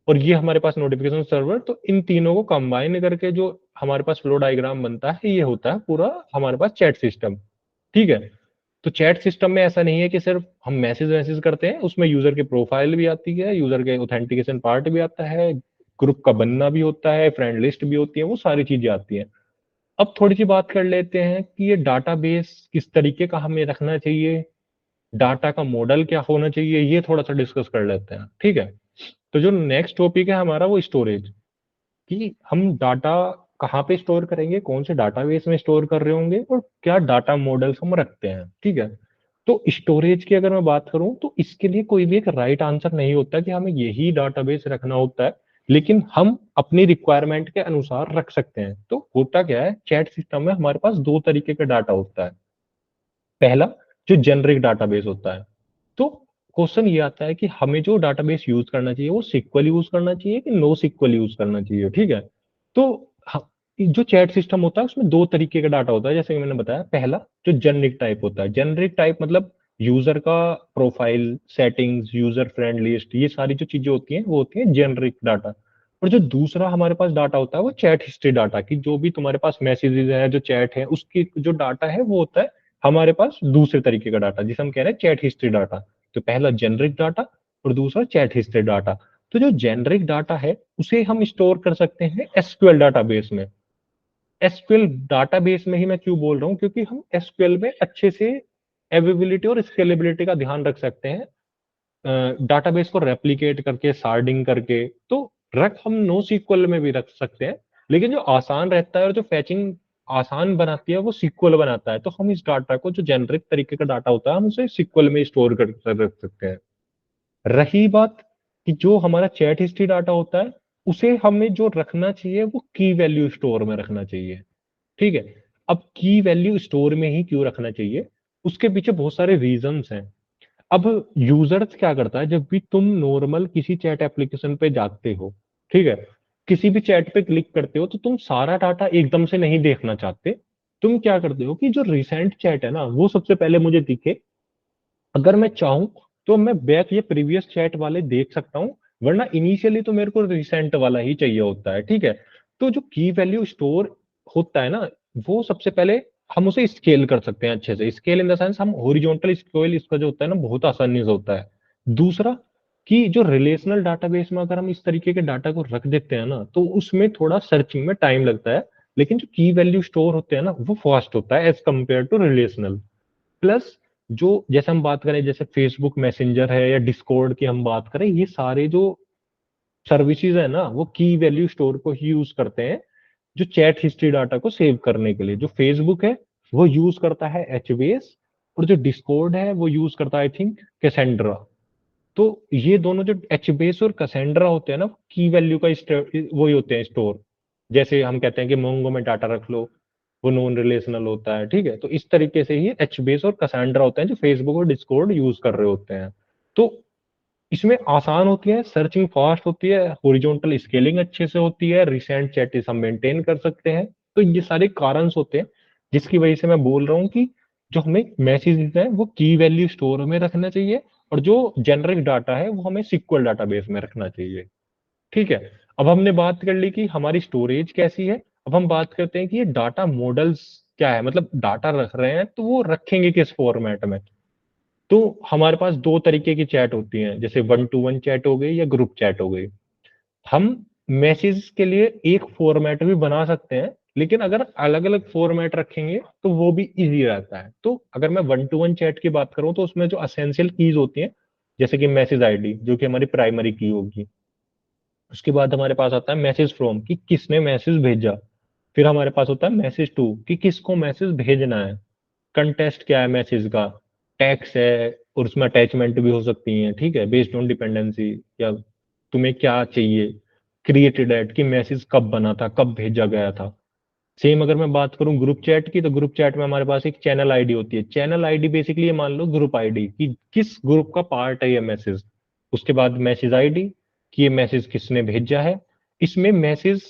और ये हमारे पास नोटिफिकेशन सर्वर, तो इन तीनों को कंबाइन करके जो हमारे पास फ्लो डायग्राम बनता है, ये होता है पूरा हमारे पास चैट सिस्टम, ठीक है। तो चैट सिस्टम में ऐसा नहीं है कि सिर्फ हम मैसेज मैसेज करते हैं, उसमें यूजर की प्रोफाइल भी आती है, यूजर के ऑथेंटिकेशन पार्ट भी आता है, ग्रुप का बनना भी होता है, फ्रेंड लिस्ट भी होती है, वो सारी चीजें आती हैं। अब थोड़ी सी बात कर लेते हैं कि ये डाटाबेस किस तरीके का हमें रखना चाहिए, डाटा का मॉडल क्या होना चाहिए, ये थोड़ा सा डिस्कस कर लेते हैं, ठीक है। तो जो नेक्स्ट टॉपिक है हमारा वो स्टोरेज, कि हम डाटा कहाँ पे स्टोर करेंगे, कौन से डाटाबेस में स्टोर कर रहे होंगे, और क्या डाटा मॉडल्स हम रखते हैं, ठीक है। तो स्टोरेज की अगर मैं बात करूं तो इसके लिए कोई भी एक राइट आंसर नहीं होता कि हमें यही डाटाबेस रखना होता है, लेकिन हम अपनी रिक्वायरमेंट के अनुसार रख सकते हैं। तो होता क्या है, चैट सिस्टम में हमारे पास दो तरीके का डाटा होता है। पहला, जो जेनरिक डाटाबेस होता है, तो क्वेश्चन ये आता है कि हमें जो डाटाबेस यूज करना चाहिए वो सिक्वल यूज करना चाहिए कि नो सिक्वल यूज करना चाहिए, ठीक है। तो जो चैट सिस्टम होता है उसमें दो तरीके का डाटा होता है, जैसे कि मैंने बताया। पहला, जो जेनरिक टाइप होता है, जेनरिक टाइप मतलब यूजर का profile, settings, user friend list, ये सारी जो चीजें होती हैं वो होती है जेनरिक डाटा। और जो दूसरा हमारे पास डाटा होता है वो चैट हिस्ट्री डाटा, की जो भी तुम्हारे पास मैसेजेस है, जो चैट है, उसकी जो डाटा है वो होता है हमारे पास दूसरे तरीके का डाटा, जिसे हम कह रहे हैं चैट हिस्ट्री डाटा। तो पहला जेनरिक डाटा और दूसरा चैट हिस्ट्री डाटा। तो जो जेनरिक डाटा है उसे हम स्टोर कर सकते हैं एसक्यूएल डाटाबेस में। एसक्यूएल डाटाबेस में ही मैं क्यों बोल रहा हूँ, क्योंकि हम एसक्यूएल में अच्छे से अवेबिलिटी और स्केलेबिलिटी का ध्यान रख सकते हैं, डाटाबेस को रेप्लिकेट करके, शार्डिंग करके। तो रख हम नो सीक्वल में भी रख सकते हैं, लेकिन जो आसान रहता है और जो फैचिंग आसान बनाती है वो सीक्वल बनाता है। तो हम इस डाटा को, जो जेनरिक तरीके का डाटा होता है, हम उसे सीक्वल में स्टोर कर रख सकते हैं। रही बात कि जो हमारा चैट हिस्ट्री डाटा होता है, उसे हमें जो रखना चाहिए वो की वैल्यू स्टोर में रखना चाहिए, ठीक है। अब की वैल्यू स्टोर में ही क्यों रखना चाहिए, उसके पीछे बहुत सारे रीजंस हैं। अब यूजर्स क्या करता है, जब भी तुम नॉर्मल किसी चैट एप्लीकेशन पे जाते हो, ठीक है, किसी भी चैट पे क्लिक करते हो, तो तुम सारा डाटा एकदम से नहीं देखना चाहते। तुम क्या करते हो कि जो रिसेंट चैट है ना वो सबसे पहले मुझे दिखे, अगर मैं चाहूं तो मैं बैक ये प्रीवियस चैट वाले देख सकता हूँ, वरना इनिशियली तो मेरे को रिसेंट वाला ही चाहिए होता है, ठीक है। तो जो की वैल्यू स्टोर होता है ना, वो सबसे पहले हम उसे स्केल कर सकते हैं अच्छे से। स्केल इन द सेंस, हम हॉरिजॉन्टल स्केल इसका जो होता है ना बहुत आसानी से होता है। दूसरा, कि जो रिलेशनल डाटाबेस में अगर हम इस तरीके के डाटा को रख देते हैं ना, तो उसमें थोड़ा सर्चिंग में टाइम लगता है, लेकिन जो की वैल्यू स्टोर होते हैं ना वो फास्ट होता है as compare to relational. Plus, जो जैसे हम बात करें, जैसे फेसबुक मैसेंजर है या डिस्कॉर्ड की हम बात करें, ये सारे जो सर्विसेज है ना वो की वैल्यू स्टोर को ही यूज करते हैं, जो चैट हिस्ट्री डाटा को सेव करने के लिए। जो फेसबुक है वो यूज करता है एचबेस, और जो डिस्कॉर्ड है वो यूज करता है आई थिंक कैसेंड्रा। तो ये दोनों जो HBase और कैसेंड्रा होते हैं ना, की वैल्यू का वही होते हैं स्टोर। जैसे हम कहते हैं कि मोंगो में डाटा रख लो, वो नॉन रिलेशनल होता है, ठीक है। तो इस तरीके से ही HBase और कैसेंड्रा होते हैं जो फेसबुक और डिस्कॉर्ड यूज कर रहे होते हैं। तो इसमें आसान होती है, सर्चिंग फास्ट होती है, हॉरिजॉन्टल स्केलिंग अच्छे से होती है, रिसेंट चैट हम मेंटेन कर सकते हैं। तो ये सारे कारण होते हैं जिसकी वजह से मैं बोल रहा हूँ कि जो हमें मैसेजेस है वो की वैल्यू स्टोर में रखना चाहिए, और जो जेनरिक डाटा है वो हमें सिक्वल डाटाबेस में रखना चाहिए। ठीक है। अब हमने बात कर ली कि हमारी स्टोरेज कैसी है। अब हम बात करते हैं कि ये डाटा मॉडल्स क्या है, मतलब डाटा रख रहे हैं तो वो रखेंगे किस फॉर्मेट में। तो हमारे पास दो तरीके की चैट होती हैं, जैसे वन टू वन चैट हो गई या ग्रुप चैट हो गई। हम मैसेज के लिए एक फॉर्मेट भी बना सकते हैं, लेकिन अगर अलग अलग फॉर्मेट रखेंगे तो वो भी इजी रहता है। तो अगर मैं वन टू वन चैट की बात करूं तो उसमें जो असेंशियल कीज होती हैं, जैसे कि मैसेज आईडी जो कि हमारी प्राइमरी की होगी। उसके बाद हमारे पास आता है मैसेज फ्रॉम कि किसने मैसेज भेजा। फिर हमारे पास होता है मैसेज टू कि किसको मैसेज भेजना है। कंटेस्ट क्या है मैसेज का, टैग्स है, और उसमें अटैचमेंट भी हो सकती हैं, ठीक है, बेस्ड ऑन डिपेंडेंसी, या तुम्हें क्या चाहिए। क्रिएटेड एट कि मैसेज कब बना था, कब भेजा गया था। सेम अगर मैं बात करूं ग्रुप चैट की, तो ग्रुप चैट में हमारे पास एक चैनल आईडी होती है। चैनल आईडी बेसिकली ये मान लो ग्रुप आईडी कि किस ग्रुप का पार्ट है ये मैसेज। उसके बाद मैसेज आईडी कि ये मैसेज किसने भेजा है। इसमें मैसेज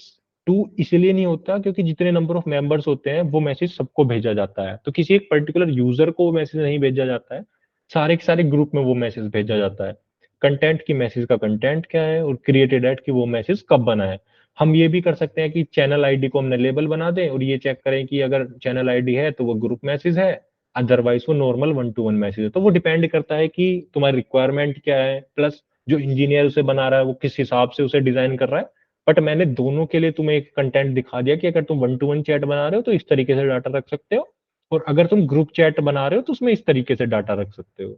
टू इसलिए नहीं होता क्योंकि जितने नंबर ऑफ मेंबर्स होते हैं वो मैसेज सबको भेजा जाता है, तो किसी एक पर्टिकुलर यूजर को वो मैसेज नहीं भेजा जाता है, सारे के सारे ग्रुप में वो मैसेज भेजा जाता है। कंटेंट की मैसेज का कंटेंट क्या है, और क्रिएटेड एट कि वो मैसेज कब बना है। हम ये भी कर सकते हैं कि चैनल आईडी को हमने लेबल बना दें और ये चेक करें कि अगर चैनल आईडी है तो वो ग्रुप मैसेज है, अदरवाइज वो normal one two one message है। तो वो डिपेंड करता है कि तुम्हारी रिक्वायरमेंट क्या है, प्लस जो इंजीनियर उसे बना रहा है वो किस हिसाब से उसे डिजाइन कर रहा है। बट मैंने दोनों के लिए तुम्हें एक कंटेंट दिखा दिया कि अगर तुम वन टू वन चैट बना रहे हो तो इस तरीके से डाटा रख सकते हो, और अगर तुम ग्रुप चैट बना रहे हो तो उसमें इस तरीके से डाटा रख सकते हो।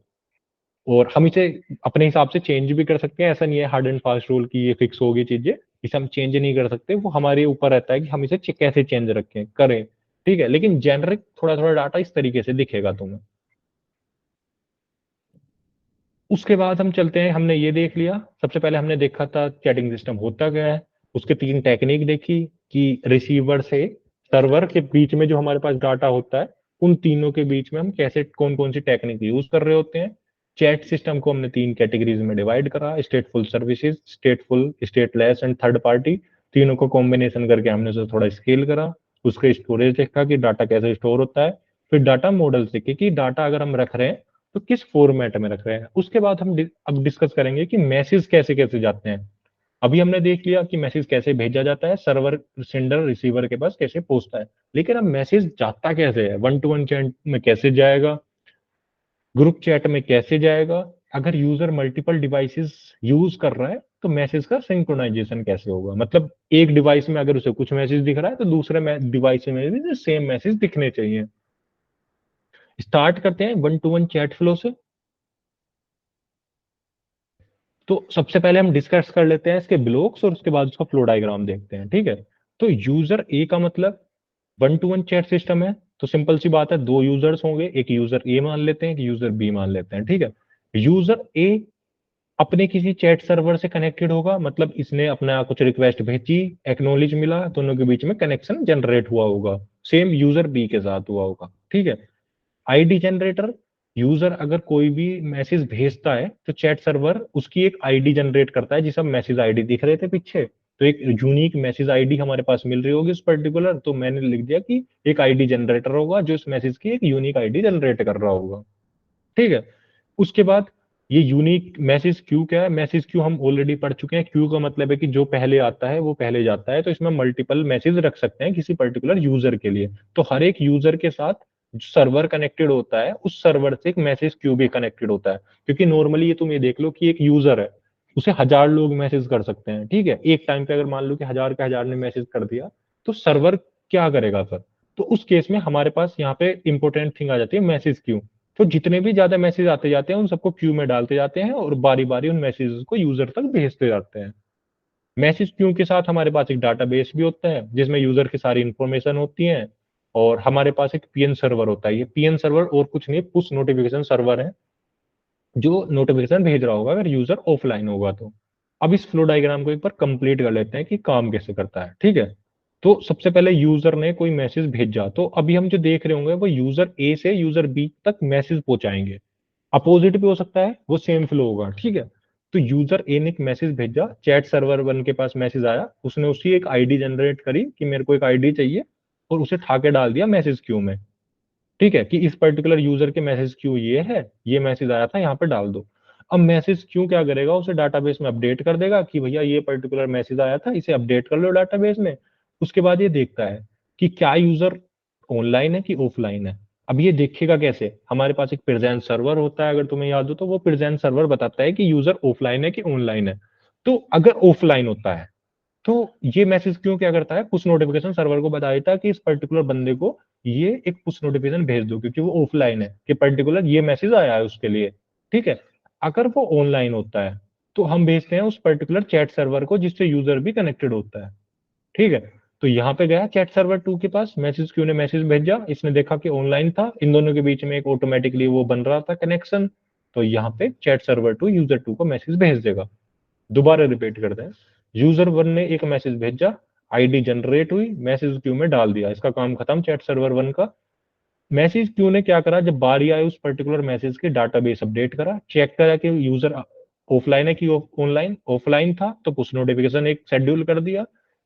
और हम इसे अपने हिसाब से चेंज भी कर सकते हैं, ऐसा नहीं है हार्ड एंड फास्ट रूल की ये फिक्स होगी चीजें। इसे हम चेंज नहीं कर सकते, वो हमारे ऊपर रहता है कि हम इसे कैसे चेंज रखें करें। ठीक है, लेकिन जेनरिक थोड़ा थोड़ा डाटा इस तरीके से दिखेगा तुम्हें। उसके बाद हम चलते हैं, हमने ये देख लिया, सबसे पहले हमने देखा था चैटिंग सिस्टम होता क्या है। उसके तीन टेक्निक देखी कि रिसीवर से सर्वर के बीच में जो हमारे पास डाटा होता है, उन तीनों के बीच में हम कैसे कौन कौन सी टेक्निक यूज कर रहे होते हैं। चैट सिस्टम को हमने तीन कैटेगरीज में डिवाइड करा, stateful services, stateful, stateless and third party. तीनों को कॉम्बिनेशन करके हमने उसे थोड़ा स्केल करा। उसके स्टोरेज देखा कि डाटा कैसे स्टोर होता है। फिर डाटा मॉडल सीखे कि डाटा अगर हम रख रहे हैं तो किस फॉर्मेट में रख रहे हैं। उसके बाद हम अब डिस्कस करेंगे कि मैसेज कैसे कैसे जाते हैं। अभी हमने देख लिया कि मैसेज कैसे भेजा जाता है, सर्वर सेंडर रिसीवर के पास कैसे पहुंचता है। लेकिन अब मैसेज जाता कैसे है, वन टू वन चैट में कैसे जाएगा, ग्रुप चैट में कैसे जाएगा, अगर यूजर मल्टीपल डिवाइसेस यूज कर रहा है तो मैसेज का सिंक्रोनाइजेशन कैसे होगा। मतलब एक डिवाइस में अगर उसे कुछ मैसेज दिख रहा है तो दूसरे डिवाइस में भी सेम मैसेज दिखने चाहिए। स्टार्ट करते हैं one two one chat flow से। तो सबसे पहले हम डिस्कस कर लेते हैं इसके ब्लॉक्स और उसके बाद उसका फ्लो डायग्राम देखते हैं, ठीक है। तो यूजर ए का मतलब one two one chat system है, तो सिंपल सी बात है, दो यूजर्स होंगे, एक यूजर ए मान लेते हैं, एक यूजर बी मान लेते हैं, ठीक है। यूजर ए अपने किसी चैट सर्वर से कनेक्टेड होगा, मतलब इसने अपना कुछ रिक्वेस्ट भेजी, एक्नॉलेज मिला, दोनों के बीच में कनेक्शन जनरेट हुआ होगा। सेम यूजर बी के साथ हुआ होगा, ठीक है। आईडी जनरेटर, यूजर अगर कोई भी मैसेज भेजता है तो चैट सर्वर उसकी एक आईडी जनरेट करता है, जिसे हम मैसेज आईडी दिख रहे थे पीछे। तो एक यूनिक मैसेज आईडी हमारे पास मिल रही होगी उस पर्टिकुलर, तो मैंने लिख दिया कि एक आईडी जनरेटर होगा जो इस मैसेज की एक यूनिक आईडी जनरेट कर रहा होगा, ठीक है। उसके बाद ये यूनिक मैसेज क्यू क्या है, मैसेज क्यू हम ऑलरेडी पढ़ चुके हैं। क्यू का मतलब है कि जो पहले आता है वो पहले जाता है, तो इसमें मल्टीपल मैसेज रख सकते हैं किसी पर्टिकुलर यूजर के लिए। तो हर एक यूजर के साथ जो सर्वर कनेक्टेड होता है उस सर्वर से एक मैसेज क्यू भी कनेक्टेड होता है, क्योंकि नॉर्मली ये तुम ये देख लो कि एक यूजर है, उसे हजार लोग मैसेज कर सकते हैं, ठीक है। एक टाइम पे अगर मान लो कि हजार के हजार ने मैसेज कर दिया तो सर्वर क्या करेगा फिर। तो उस केस में हमारे पास यहाँ पे इंपॉर्टेंट थिंग आ जाती है मैसेज क्यू। तो जितने भी ज्यादा मैसेज आते जाते हैं उन सबको क्यू में डालते जाते हैं और बारी बारी उन मैसेजेस को यूजर तक भेजते जाते हैं। मैसेज क्यू के साथ हमारे पास एक डाटाबेस भी होता है जिसमें यूजर की सारी इंफॉर्मेशन होती है, और हमारे पास एक पीएन सर्वर होता है। ये पीएन सर्वर और कुछ नहीं, पुश नोटिफिकेशन सर्वर है। जो नोटिफिकेशन भेज रहा होगा अगर यूजर ऑफलाइन होगा तो। अब इस फ्लो डायग्राम को एक बार कंप्लीट कर लेते हैं कि काम कैसे करता है, ठीक है। तो सबसे पहले यूजर ने कोई मैसेज भेजा, तो अभी हम जो देख रहे होंगे वो यूजर ए से यूजर बी तक मैसेज पहुंचाएंगे। अपोजिट भी हो सकता है, वो सेम फ्लो होगा, ठीक है। तो यूजर ए ने एक मैसेज भेजा, चैट सर्वर वन के पास मैसेज आया, उसने उसी एक आईडी जनरेट करी कि मेरे को एक आईडी चाहिए, और उसे ठाके डाल दिया मैसेज क्यू में, ठीक है, कि इस पर्टिकुलर यूजर के मैसेज क्यू ये है, ये मैसेज आया था, यहाँ पे डाल दो। अब मैसेज क्यू क्या करेगा, उसे डाटाबेस में अपडेट कर देगा कि भैया ये पर्टिकुलर मैसेज आया था, इसे अपडेट कर लो डाटाबेस में। उसके बाद ये देखता है कि क्या यूजर ऑनलाइन है कि ऑफलाइन है। अब ये देखेगा कैसे, हमारे पास एक प्रेजेंस सर्वर होता है, अगर तुम्हें याद हो तो वो प्रेजेंस सर्वर बताता है कि यूजर ऑफलाइन है कि ऑनलाइन है। तो अगर ऑफलाइन होता है तो ये मैसेज क्यों क्या करता है, पुश नोटिफिकेशन सर्वर को बता देता है कि इस पर्टिकुलर बंदे को ये एक पुश नोटिफिकेशन भेज दो, क्योंकि वो ऑफलाइन है, कि पर्टिकुलर ये मैसेज आया है उसके लिए, ठीक है। अगर वो ऑनलाइन होता है तो हम भेजते हैं उस पर्टिकुलर चैट सर्वर को जिससे यूजर भी कनेक्टेड होता है, ठीक है। तो यहाँ पे गया चैट सर्वर टू के पास, मैसेज क्यू ने मैसेज भेजा, इसने देखा कि ऑनलाइन था, इन दोनों के बीच में एक ऑटोमेटिकली वो बन रहा था कनेक्शन। तो यहाँ पे chat server to user two को मैसेज भेज देगा। दोबारा रिपीट करते हैं, यूजर वन ने एक मैसेज भेजा, आईडी जनरेट हुई, मैसेज क्यू में डाल दिया, इसका काम खत्म चैट सर्वर वन का। मैसेज क्यू ने क्या करा, जब बारी आई उस पर्टिकुलर मैसेज की, डाटाबेस अपडेट करा, चेक करा कि यूजर ऑफलाइन है कि ऑनलाइन। ऑफलाइन था तो पुश नोटिफिकेशन एक शेड्यूल कर दिया,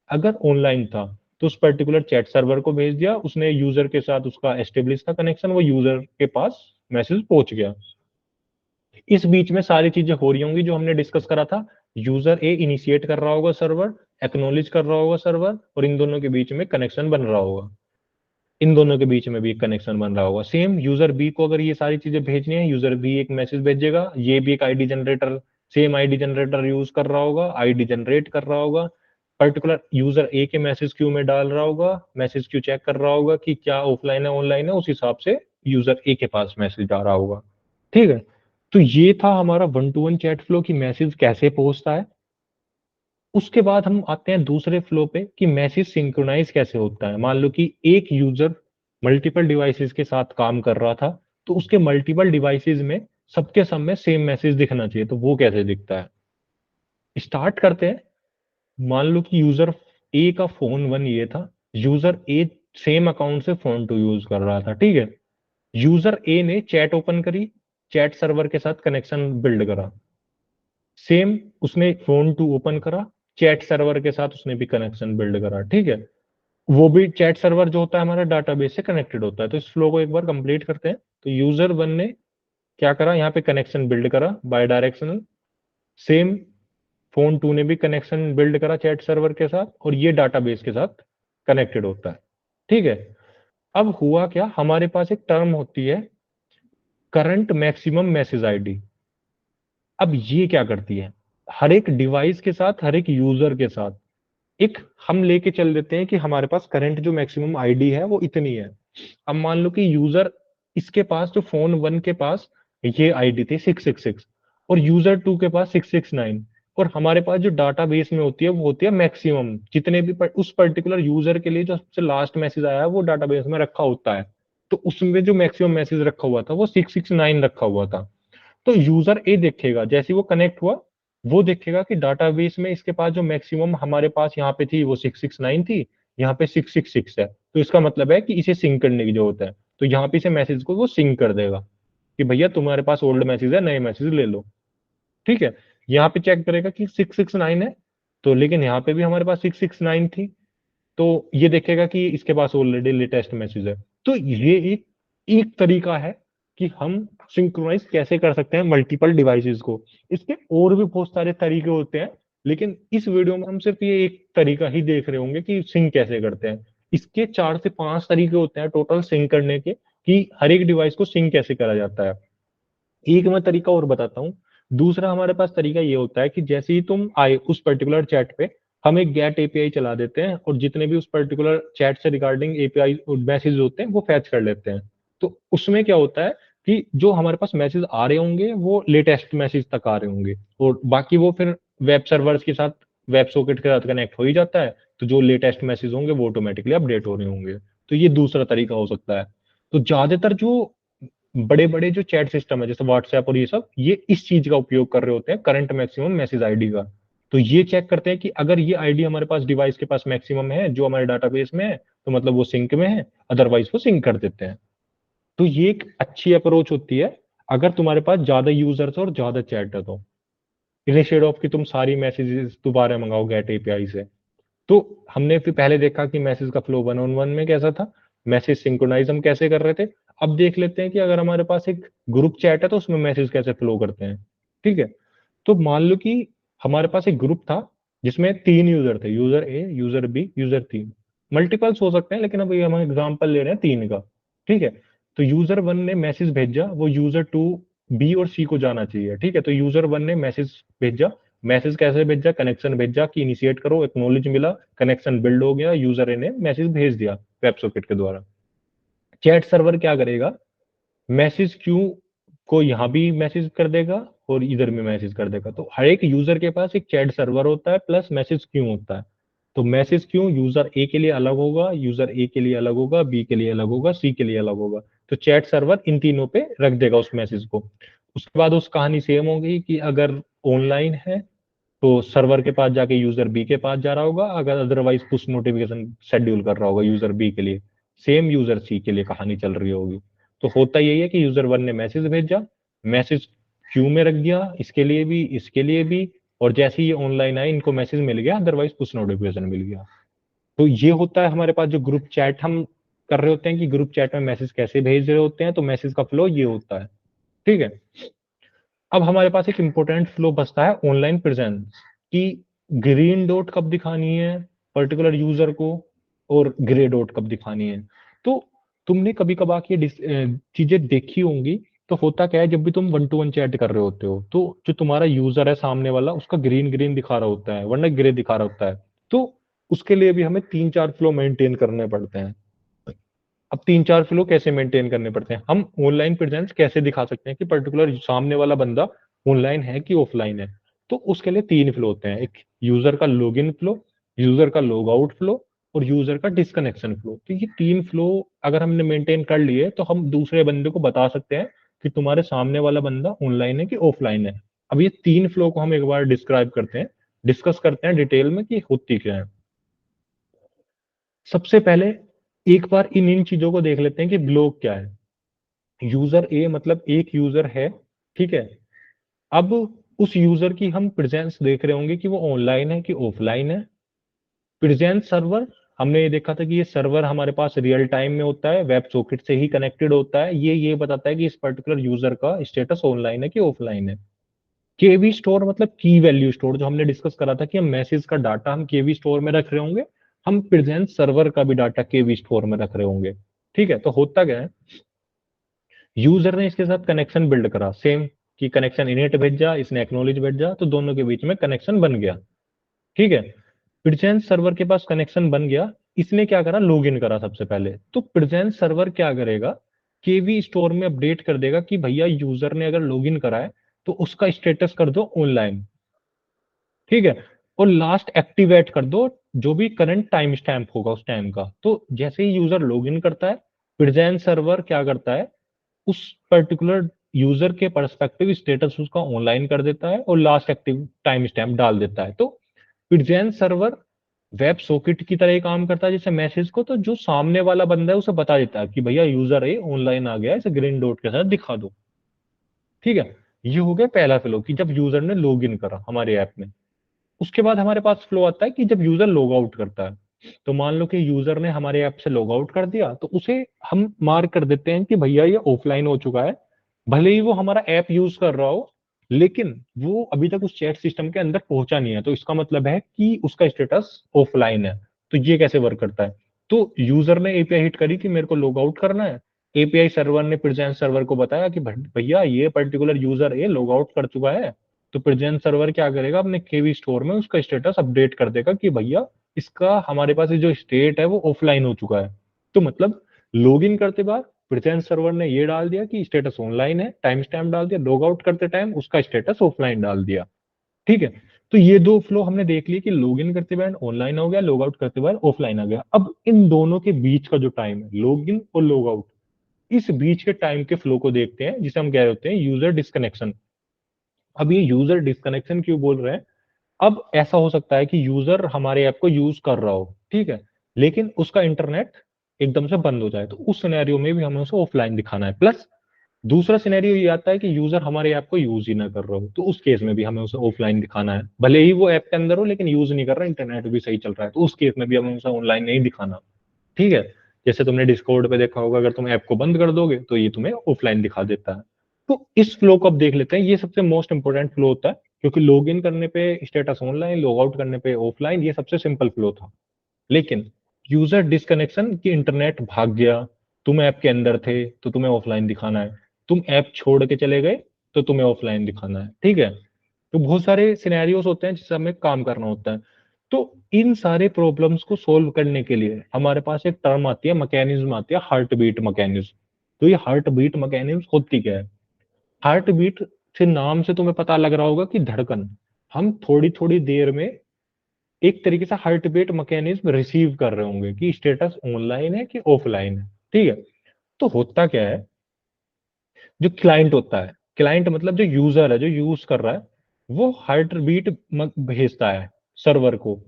अगर ऑनलाइन था तो उस पर्टिकुलर चैट सर्वर को भेज दिया, उसने यूजर के साथ उसका एस्टेब्लिश था कनेक्शन, वो यूजर के पास मैसेज पहुंच गया। इस बीच में सारी चीजें हो रही होंगी जो हमने डिस्कस करा था। यूजर ए इनिशिएट कर रहा होगा सर्वर, एक्नोलेज कर रहा होगा सर्वर, और इन दोनों के बीच में कनेक्शन बन रहा होगा। इन दोनों के बीच में भी एक कनेक्शन बन रहा होगा। सेम यूजर बी को अगर ये सारी चीजें भेजनी है, यूजर बी एक मैसेज भेजेगा, ये भी एक ID generator, same ID generator use कर रहा होगा, आईडी जनरेट कर रहा होगा, पर्टिकुलर यूजर ए के मैसेज क्यू में डाल रहा होगा, मैसेज क्यू चेक कर रहा होगा कि क्या ऑफलाइन है ऑनलाइन है, उस हिसाब से यूजर ए के पास मैसेज आ रहा होगा, ठीक है। तो ये था हमारा one two one chat flow की मैसेज कैसे पहुंचता है। उसके बाद हम आते हैं दूसरे फ्लो पे कि मैसेज सिंक्रोनाइज कैसे होता है। मान लो कि एक यूजर मल्टीपल डिवाइसेस के साथ काम कर रहा था, तो उसके मल्टीपल डिवाइसेस में सबके सब में सेम मैसेज दिखना चाहिए, तो वो कैसे दिखता है, स्टार्ट करते हैं। मान लो कि यूजर ए का फोन वन ये था, यूजर ए सेम अकाउंट से फोन टू यूज कर रहा था, ठीक है। यूजर ए ने चैट ओपन करी, चैट सर्वर के साथ कनेक्शन बिल्ड करा, सेम उसने फोन टू ओपन करा, चैट सर्वर के साथ उसने भी कनेक्शन बिल्ड करा, ठीक है। वो भी चैट सर्वर जो होता है हमारा डाटाबेस से कनेक्टेड होता है। तो इस फ्लो को एक बार कंप्लीट करते हैं। तो यूजर वन ने क्या करा, यहाँ पे कनेक्शन बिल्ड करा bidirectional, same phone two ने भी कनेक्शन बिल्ड करा चैट सर्वर के साथ, और ये डाटाबेस के साथ कनेक्टेड होता है, ठीक है। अब हुआ क्या, हमारे पास एक टर्म होती है करंट मैक्सिमम मैसेज आईडी। अब ये क्या करती है, हर एक डिवाइस के साथ, हर एक यूजर के साथ एक हम लेके चल देते हैं कि हमारे पास करंट जो मैक्सिमम आईडी है वो इतनी है। अब मान लो कि यूजर इसके पास, जो फोन वन के पास ये आईडी थी 666, और यूजर टू के पास 669, और हमारे पास जो डाटाबेस में होती है वो होती है मैक्सिमम, जितने भी उस पर्टिकुलर यूजर के लिए जो सबसे लास्ट मैसेज आया है वो डाटाबेस में रखा होता है। तो उसमें जो मैक्सिमम मैसेज रखा हुआ था वो 669 रखा हुआ था। तो यूजर ए देखेगा, जैसे ही वो कनेक्ट हुआ, वो देखेगा कि डाटाबेस में इसके पास जो मैक्सिमम हमारे पास यहाँ पे थी वो 669 थी, यहाँ पे 666 है, तो इसका मतलब है कि इसे सिंक करने की जरूरत है। तो यहाँ पे इसे मैसेज को वो सिंक कर देगा कि भैया तुम्हारे पास ओल्ड मैसेज है, नए मैसेज ले लो, ठीक है। यहाँ पे चेक करेगा कि 669 है, तो लेकिन यहाँ पे भी हमारे पास 669 थी, तो ये देखेगा कि इसके पास ऑलरेडी लेटेस्ट मैसेज है। तो ये एक तरीका है कि हम सिंक्रोनाइज कैसे कर सकते हैं मल्टीपल डिवाइसेस को। इसके और भी बहुत सारे तरीके होते हैं, लेकिन इस वीडियो में हम सिर्फ ये एक तरीका ही देख रहे होंगे कि सिंक कैसे करते हैं। इसके 4 से 5 तरीके होते हैं टोटल सिंक करने के, कि हर एक डिवाइस को सिंक कैसे करा जाता है। एक मैं तरीका और बताता हूँ। दूसरा हमारे पास तरीका ये होता है कि जैसे ही तुम आए उस पर्टिकुलर चैट पे, हम एक गेट एपीआई चला देते हैं, और जितने भी उस पर्टिकुलर चैट से रिगार्डिंग एपीआई मैसेज होते हैं वो फैच कर लेते हैं। तो उसमें क्या होता है कि जो हमारे पास मैसेज आ रहे होंगे वो लेटेस्ट मैसेज तक आ रहे होंगे, और बाकी वो फिर वेब सर्वर्स के साथ, वेब सॉकेट के साथ कनेक्ट हो ही जाता है, तो जो लेटेस्ट मैसेज होंगे वो ऑटोमेटिकली अपडेट हो रहे होंगे। तो ये दूसरा तरीका हो सकता है। तो ज्यादातर जो बड़े बड़े जो चैट सिस्टम है जैसे व्हाट्सएप और ये सब, ये इस चीज का उपयोग कर रहे होते हैं, करंट मैक्सिमम मैसेज आईडी का। तो ये चेक करते हैं कि अगर ये आईडी हमारे पास डिवाइस के पास मैक्सिमम है जो हमारे डाटाबेस में है, तो मतलब वो सिंक में है, अदरवाइज वो सिंक कर देते हैं। तो ये एक अच्छी अप्रोच होती है अगर तुम्हारे पास ज्यादा यूजर्स और ज्यादा चैट है तो, इंस्टेड ऑफ कि तुम सारी मैसेजेस दोबारा मंगाओ गेट एपीआई से। तो हमने फिर पहले देखा कि मैसेज का फ्लो वन ऑन वन में कैसा था, मैसेज सिंक्रोनाइज हम कैसे कर रहे थे। अब देख लेते हैं कि अगर हमारे पास एक ग्रुप चैट है तो उसमें मैसेज कैसे फ्लो करते हैं। ठीक है, तो मान लो कि हमारे पास एक ग्रुप था जिसमें 3 यूजर थे, यूजर ए, यूजर बी, यूजर 3। मल्टीपल्स हो सकते हैं लेकिन अभी हम एग्जांपल ले रहे हैं 3 का। ठीक है, तो यूजर वन ने मैसेज भेजा, वो यूजर टू बी और सी को जाना चाहिए। ठीक है, तो यूजर वन ने मैसेज भेजा, मैसेज कैसे भेजा, कनेक्शन भेजा कि इनिशिएट करो, एक्नॉलेज मिला, कनेक्शन बिल्ड हो गया, यूजर ए ने मैसेज भेज दिया वेब सॉकेट के द्वारा। चैट सर्वर क्या करेगा, मैसेज क्यू को यहाँ भी मैसेज कर देगा और इधर भी मैसेज कर देगा। तो हर एक यूजर के पास एक चैट सर्वर होता है प्लस मैसेज क्यू होता है। तो मैसेज क्यू यूजर ए के लिए अलग होगा, यूजर ए के लिए अलग होगा, बी के लिए अलग होगा, सी के लिए अलग होगा। तो चैट सर्वर इन तीनों पे रख देगा उस मैसेज को। उसके बाद उस कहानी सेम होगी कि अगर ऑनलाइन है तो सर्वर के पास जाके यूजर बी के पास जा रहा होगा, अगर अदरवाइज पुश नोटिफिकेशन शेड्यूल कर रहा होगा यूजर बी के लिए, सेम यूजर सी के लिए कहानी चल रही होगी। तो होता यही है कि यूजर वन ने मैसेज भेजा, मैसेज क्यू में रख दिया, इसके लिए भी इसके लिए भी, और जैसे ही ये ऑनलाइन आए इनको मैसेज मिल गया, अदरवाइज पुश नोटिफिकेशन मिल गया। तो ये होता है हमारे पास जो ग्रुप चैट हम कर रहे होते हैं कि ग्रुप चैट में मैसेज कैसे भेज रहे होते हैं, तो मैसेज का फ्लो ये होता है। ठीक है, अब हमारे पास एक इंपॉर्टेंट फ्लो बचता है ऑनलाइन प्रेजेंस कि ग्रीन डॉट कब दिखानी है पर्टिकुलर यूजर को और ग्रे डॉट कब दिखानी है। तो तुमने कभी कभार ये चीजें देखी होंगी। तो होता क्या है, जब भी तुम वन टू वन चैट कर रहे होते हो तो जो तुम्हारा यूजर है सामने वाला उसका ग्रीन ग्रीन दिखा रहा होता है वरना ग्रे दिखा रहा होता है। तो उसके लिए भी हमें 3-4 फ्लो मेंटेन करने पड़ते हैं। अब 3-4 फ्लो कैसे मेंटेन करने पड़ते हैं, हम ऑनलाइन प्रेजेंस कैसे दिखा सकते हैं कि पर्टिकुलर सामने वाला बंदा ऑनलाइन है कि ऑफलाइन है। तो उसके लिए 3 फ्लो होते हैं, एक यूजर का लॉगिन फ्लो, यूजर का लॉग आउट फ्लो और यूजर का डिस्कनेक्शन फ्लो। तो ये 3 फ्लो अगर हमने मेंटेन कर लिए तो हम दूसरे बंदे को बता सकते हैं कि तुम्हारे सामने वाला बंदा ऑनलाइन है कि ऑफलाइन है। अब ये 3 फ्लो को हम एक बार डिस्क्राइब करते हैं, डिस्कस करते हैं डिटेल में कि होती क्या है। सबसे पहले एक बार इन इन चीजों को देख लेते हैं कि ब्लॉग क्या है। यूजर ए मतलब एक यूजर है। ठीक है, अब उस यूजर की हम प्रेजेंस देख रहे होंगे कि वो ऑनलाइन है कि ऑफलाइन है। प्रेजेंस सर्वर, हमने ये देखा था कि ये सर्वर हमारे पास रियल टाइम में होता है, वेब सॉकेट से ही कनेक्टेड होता है, ये बताता है कि इस पर्टिकुलर यूजर का स्टेटस ऑनलाइन है कि ऑफलाइन है। केवी स्टोर मतलब की वैल्यू स्टोर, जो हमने डिस्कस करा था कि हम मैसेज का डाटा हम केवी स्टोर में रख रहे होंगे, हम प्रेजेंस सर्वर का भी डाटा केवी स्टोर में रख रहे होंगे। ठीक है, तो होता क्या है, यूजर ने इसके साथ कनेक्शन बिल्ड करा सेम, कि कनेक्शन इनिट भेजा, इसने एक्नॉलेज भेजा, तो दोनों के बीच में कनेक्शन बन गया। ठीक है, प्रेजेंस सर्वर के पास कनेक्शन बन गया, इसने क्या करा, लॉगिन करा सबसे पहले। तो प्रेजेंस सर्वर क्या करेगा, केवी स्टोर में अपडेट कर देगा कि भैया यूजर ने अगर लॉगिन करा है तो उसका स्टेटस कर दो ऑनलाइन। ठीक है, और लास्ट एक्टिवेट कर दो जो भी करंट टाइम स्टैम्प होगा उस टाइम का। तो जैसे ही यूजर लॉगिन करता है, प्रेजेंस सर्वर क्या करता है, उस पर्टिकुलर यूजर के परस्पेक्टिव स्टेटस उसका ऑनलाइन कर देता है और लास्ट एक्टिव टाइम स्टैम्प डाल देता है। तो प्रेजेंस सर्वर वेब सॉकेट की तरह ही काम करता है जैसे मैसेज को, तो जो सामने वाला बंदा है उसे बता देता है कि भैया यूजर ए ऑनलाइन आ गया है, इसे ग्रीन डॉट के साथ दिखा दो। ठीक है, ये हो गया पहला फ्लो कि जब यूजर ने लॉग इन करा हमारे ऐप में। उसके बाद हमारे पास फ्लो आता है कि जब यूजर लॉग आउट करता है। तो मान लो कि यूजर ने हमारे ऐप से लॉग आउट कर दिया तो उसे हम मार्क कर देते हैं कि भैया ये ऑफलाइन हो चुका है। भले ही वो हमारा ऐप यूज कर रहा हो लेकिन वो अभी तक उस चैट सिस्टम के अंदर पहुंचा नहीं है, तो इसका मतलब है कि उसका स्टेटस ऑफलाइन है। तो ये कैसे वर्क करता है, तो यूजर ने एपीआई हिट करी कि मेरे को लॉग आउट करना है, एपीआई सर्वर ने प्रेजेंस सर्वर को बताया कि भैया ये पर्टिकुलर यूजर ए लॉग आउट कर चुका है। तो प्रेजेंस सर्वर क्या करेगा, अपने केवी स्टोर में उसका स्टेटस अपडेट कर देगा कि भैया इसका हमारे पास ये जो स्टेट है वो ऑफलाइन हो चुका है। तो मतलब लॉग इन करते बार प्रेजेंस सर्वर ने ये डाल दिया कि स्टेटस ऑनलाइन है, टाइम स्टैम्प डाल दिया, लॉग आउट करते टाइम उसका स्टेटस ऑफलाइन डाल दिया। ठीक है, तो ये दो फ्लो हमने देख लिए कि लॉग इन करते बार ऑनलाइन हो गया, लॉग आउट करते बार ऑफलाइन आ गया। अब इन दोनों के बीच का जो टाइम है, लॉग इन और लॉग आउट, इस बीच के टाइम के फ्लो को देखते हैं, जिसे हम कह रहे होते हैं यूजर डिस्कनेक्शन। अब ये यूजर डिस्कनेक्शन क्यों बोल रहे हैं? अब ऐसा हो सकता है कि यूजर हमारे ऐप को यूज कर रहा हो, ठीक है, लेकिन उसका इंटरनेट एकदम से बंद हो जाए, तो उस सिनेरियो में भी हमें उसे ऑफलाइन दिखाना है। प्लस दूसरा सिनेरियो ये आता है कि यूजर हमारे ऐप को यूज ही ना कर रहा हो, तो उस केस में भी हमें उसे ऑफलाइन दिखाना है, भले ही वो ऐप के अंदर हो लेकिन यूज नहीं कर रहा, इंटरनेट भी सही चल रहा है, तो उस केस में भी हमें उसे ऑनलाइन नहीं दिखाना। ठीक है। जैसे तुमने डिस्कॉर्ड पे देखा होगा, अगर तुम ऐप को बंद कर दोगे तो ये तुम्हें ऑफलाइन दिखा देता है। तो इस फ्लो को अब देख लेते हैं, ये सबसे मोस्ट इंपोर्टेंट फ्लो होता है, क्योंकि लॉग इन करने पे स्टेटस ऑनलाइन, लॉग आउट करने पे ऑफलाइन, ये सबसे सिंपल फ्लो था। लेकिन यूजर डिस्कनेक्शन की इंटरनेट भाग गया, तुम ऐप के अंदर थे तो तुम्हें ऑफलाइन दिखाना है, तुम ऐप छोड़ के चले गए तो तुम्हें ऑफलाइन दिखाना है। ठीक है। तो बहुत सारे सिनेरियोस होते हैं जिससे हमें काम करना होता है। तो इन सारे प्रॉब्लम्स को सोल्व करने के लिए हमारे पास एक टर्म आती है, मैकेनिज्म आती है, हार्ट बीट मैकेनिज्म। तो ये हार्ट बीट मैकेनिज्म होती क्या है? हार्ट बीट से नाम से तुम्हें पता लग रहा होगा कि धड़कन। हम थोड़ी थोड़ी देर में एक तरीके से हार्ट बीट मैकेनिज्म रिसीव कर रहे होंगे कि स्टेटस ऑनलाइन है कि ऑफलाइन है। ठीक है। तो होता क्या है, जो क्लाइंट होता है, क्लाइंट मतलब जो यूजर है, जो यूज कर रहा है, वो हार्ट बीट भेजता है सर्वर को।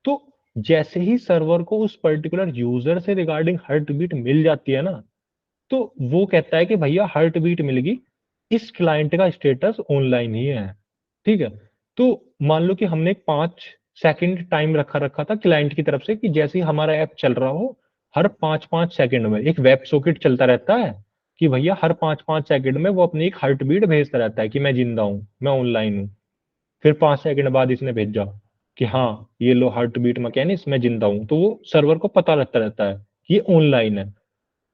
तो जैसे ही सर्वर को उस पर्टिकुलर यूजर से रिगार्डिंग हार्ट बीट मिल जाती है ना, तो वो कहता है कि भैया हार्ट बीट मिल गई, इस क्लाइंट का स्टेटस ऑनलाइन ही है। ठीक है। तो मान लो कि हमने एक 5 सेकंड टाइम रखा रखा था क्लाइंट की तरफ से, कि जैसे ही हमारा ऐप चल रहा हो, हर 5 5 सेकंड में एक वेब सॉकेट चलता रहता है, कि भैया हर 5 5 सेकंड में वो अपनी एक हार्ट बीट भेजता रहता है कि मैं जिंदा हूं, मैं ऑनलाइन हूँ। फिर 5 सेकंड बाद इसने भेजा कि हाँ ये लो हार्ट बीट मैकेनिज्म, मैं जिंदा हूं, तो वो सर्वर को पता लगता रहता है कि ये ऑनलाइन है।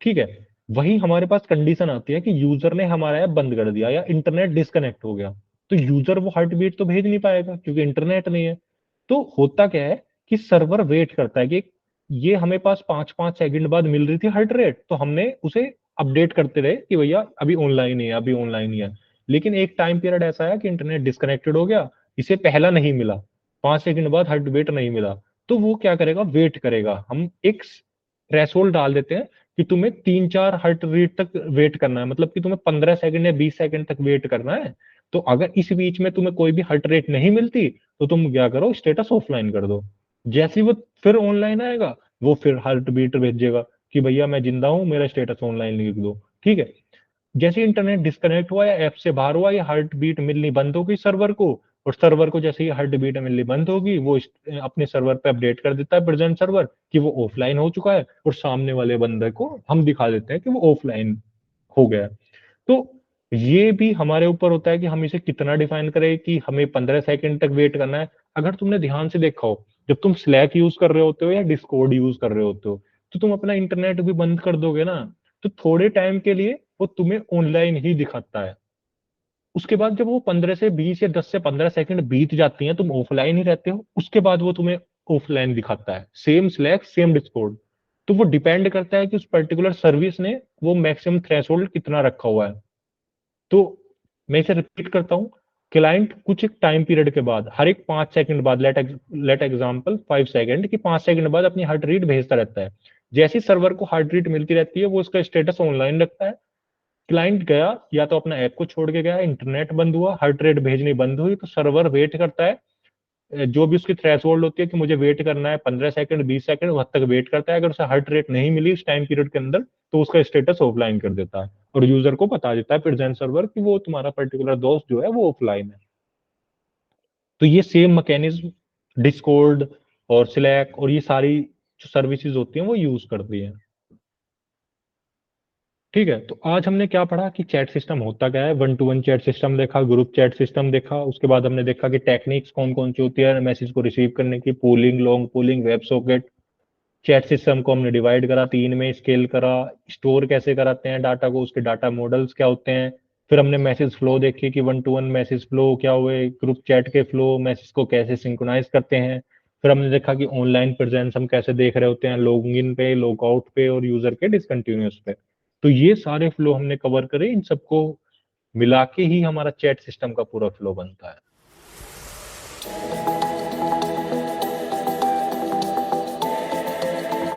ठीक है। वही हमारे पास कंडीशन आती है कि यूजर ने हमारा ऐप बंद कर दिया या इंटरनेट डिस्कनेक्ट हो गया, तो यूजर वो हार्ट बीट तो भेज नहीं पाएगा क्योंकि इंटरनेट नहीं है। तो होता क्या है कि सर्वर वेट करता है कि ये हमें पास 5 5 सेकंड बाद मिल रही थी हार्ट रेट, तो हमने उसे अपडेट करते रहे कि भैया अभी ऑनलाइन ही है, अभी ऑनलाइन ही है। लेकिन एक टाइम पीरियड ऐसा है कि इंटरनेट डिस्कनेक्टेड हो गया, इसे पहला नहीं मिला, 5 सेकंड बाद हार्ट रेट नहीं मिला, तो वो क्या करेगा, वेट करेगा। हम एक थ्रेशोल्ड डाल देते हैं कि तुम्हें 3 4 हार्ट रेट तक वेट करना है, मतलब कि तुम्हें 15 सेकंड या 20 सेकंड तक वेट करना है। तो अगर इस बीच में तुम्हें कोई भी हार्ट रेट नहीं मिलती, तो तुम क्या करो, स्टेटस ऑफलाइन कर दो। जैसे ही वो फिर ऑनलाइन आएगा, वो फिर हार्ट बीट भेजेगा कि भैया मैं जिंदा हूं, मेरा स्टेटस ऑनलाइन लिख दो। ठीक है। जैसे इंटरनेट डिस्कनेक्ट हुआ या ऐप से बाहर हुआ, या हार्ट बीट मिलनी बंद हो गई सर्वर को, और सर्वर को जैसे ही हार्ट बीट मिलनी बंद होगी, वो अपने सर्वर पे अपडेट कर देता है, प्रेजेंट सर्वर, कि वो ऑफलाइन हो चुका है, और सामने वाले बंदे को हम दिखा देते हैं कि वो ऑफलाइन हो गया। तो ये भी हमारे ऊपर होता है कि हम इसे कितना डिफाइन करें, कि हमें 15 सेकंड तक वेट करना है। अगर तुमने ध्यान से देखा हो, जब तुम स्लैक यूज कर रहे होते हो या डिस्कॉर्ड यूज कर रहे होते हो, तो तुम अपना इंटरनेट भी बंद कर दोगे ना, तो थोड़े टाइम के लिए वो तुम्हें ऑनलाइन ही दिखाता है। उसके बाद जब वो 15 से 20 या 10 से 15 सेकंड बीत जाती हैं, तुम ऑफलाइन ही रहते हो, उसके बाद वो तुम्हें ऑफलाइन दिखाता है, सेम स्लैक सेम डिस्कॉर्ड। तो वो डिपेंड करता है कि उस पर्टिकुलर सर्विस ने वो मैक्सिमम थ्रेशोल्ड कितना रखा हुआ है। तो मैं इसे रिपीट करता हूँ, क्लाइंट कुछ एक टाइम पीरियड के बाद, हर एक 5 सेकंड बाद, लेट एग्जाम्पल 5 सेकंड, की 5 सेकंड बाद अपनी हार्ट रेट भेजता रहता है। जैसे सर्वर को हार्ट रेट मिलती रहती है, वो उसका स्टेटस ऑनलाइन रखता है। क्लाइंट गया, या तो अपना ऐप को छोड़ के गया, इंटरनेट बंद हुआ, हार्ट रेट भेजनी बंद हुई, तो सर्वर वेट करता है, जो भी उसकी थ्रेशोल्ड होती है कि मुझे वेट करना है 15 सेकंड 20 सेकंड, वहां तक वेट करता है। अगर उसे हार्ट रेट नहीं मिली उस टाइम पीरियड के अंदर, तो उसका स्टेटस ऑफलाइन कर देता है, और यूजर को बता देता है प्रेजेंट सर्वर कि वो तुम्हारा पर्टिकुलर दोस्त जो है वो ऑफलाइन है। तो ये सेम मैकेनिज्म डिस्कॉर्ड और स्लैक और ये सारी जो सर्विसेज होती हैं वो यूज करती हैं। ठीक है। तो आज हमने क्या पढ़ा कि चैट सिस्टम होता क्या है, one two one chat system देखा, ग्रुप चैट सिस्टम देखा, उसके बाद हमने देखा कि टेक्निक्स कौन कौन सी होती है मैसेज को रिसीव करने की, polling, long polling, web socket. Chat system को हमने डिवाइड करा, 3 में स्केल करा, स्टोर कैसे कराते हैं डाटा को, उसके डाटा मॉडल्स क्या होते हैं। फिर हमने मैसेज फ्लो देखे कि one two one message flow क्या हुए, ग्रुप चैट के फ्लो, मैसेज को कैसे सिंक्रोनाइज करते हैं। फिर हमने देखा कि ऑनलाइन प्रेजेंस हम कैसे देख रहे होते हैं, लॉग इन पे, लॉग आउट पे, और यूजर के डिसकंटिन्यूअस पे। तो ये सारे फ्लो हमने कवर करे, इन सबको मिला के ही हमारा चैट सिस्टम का पूरा फ्लो बनता है।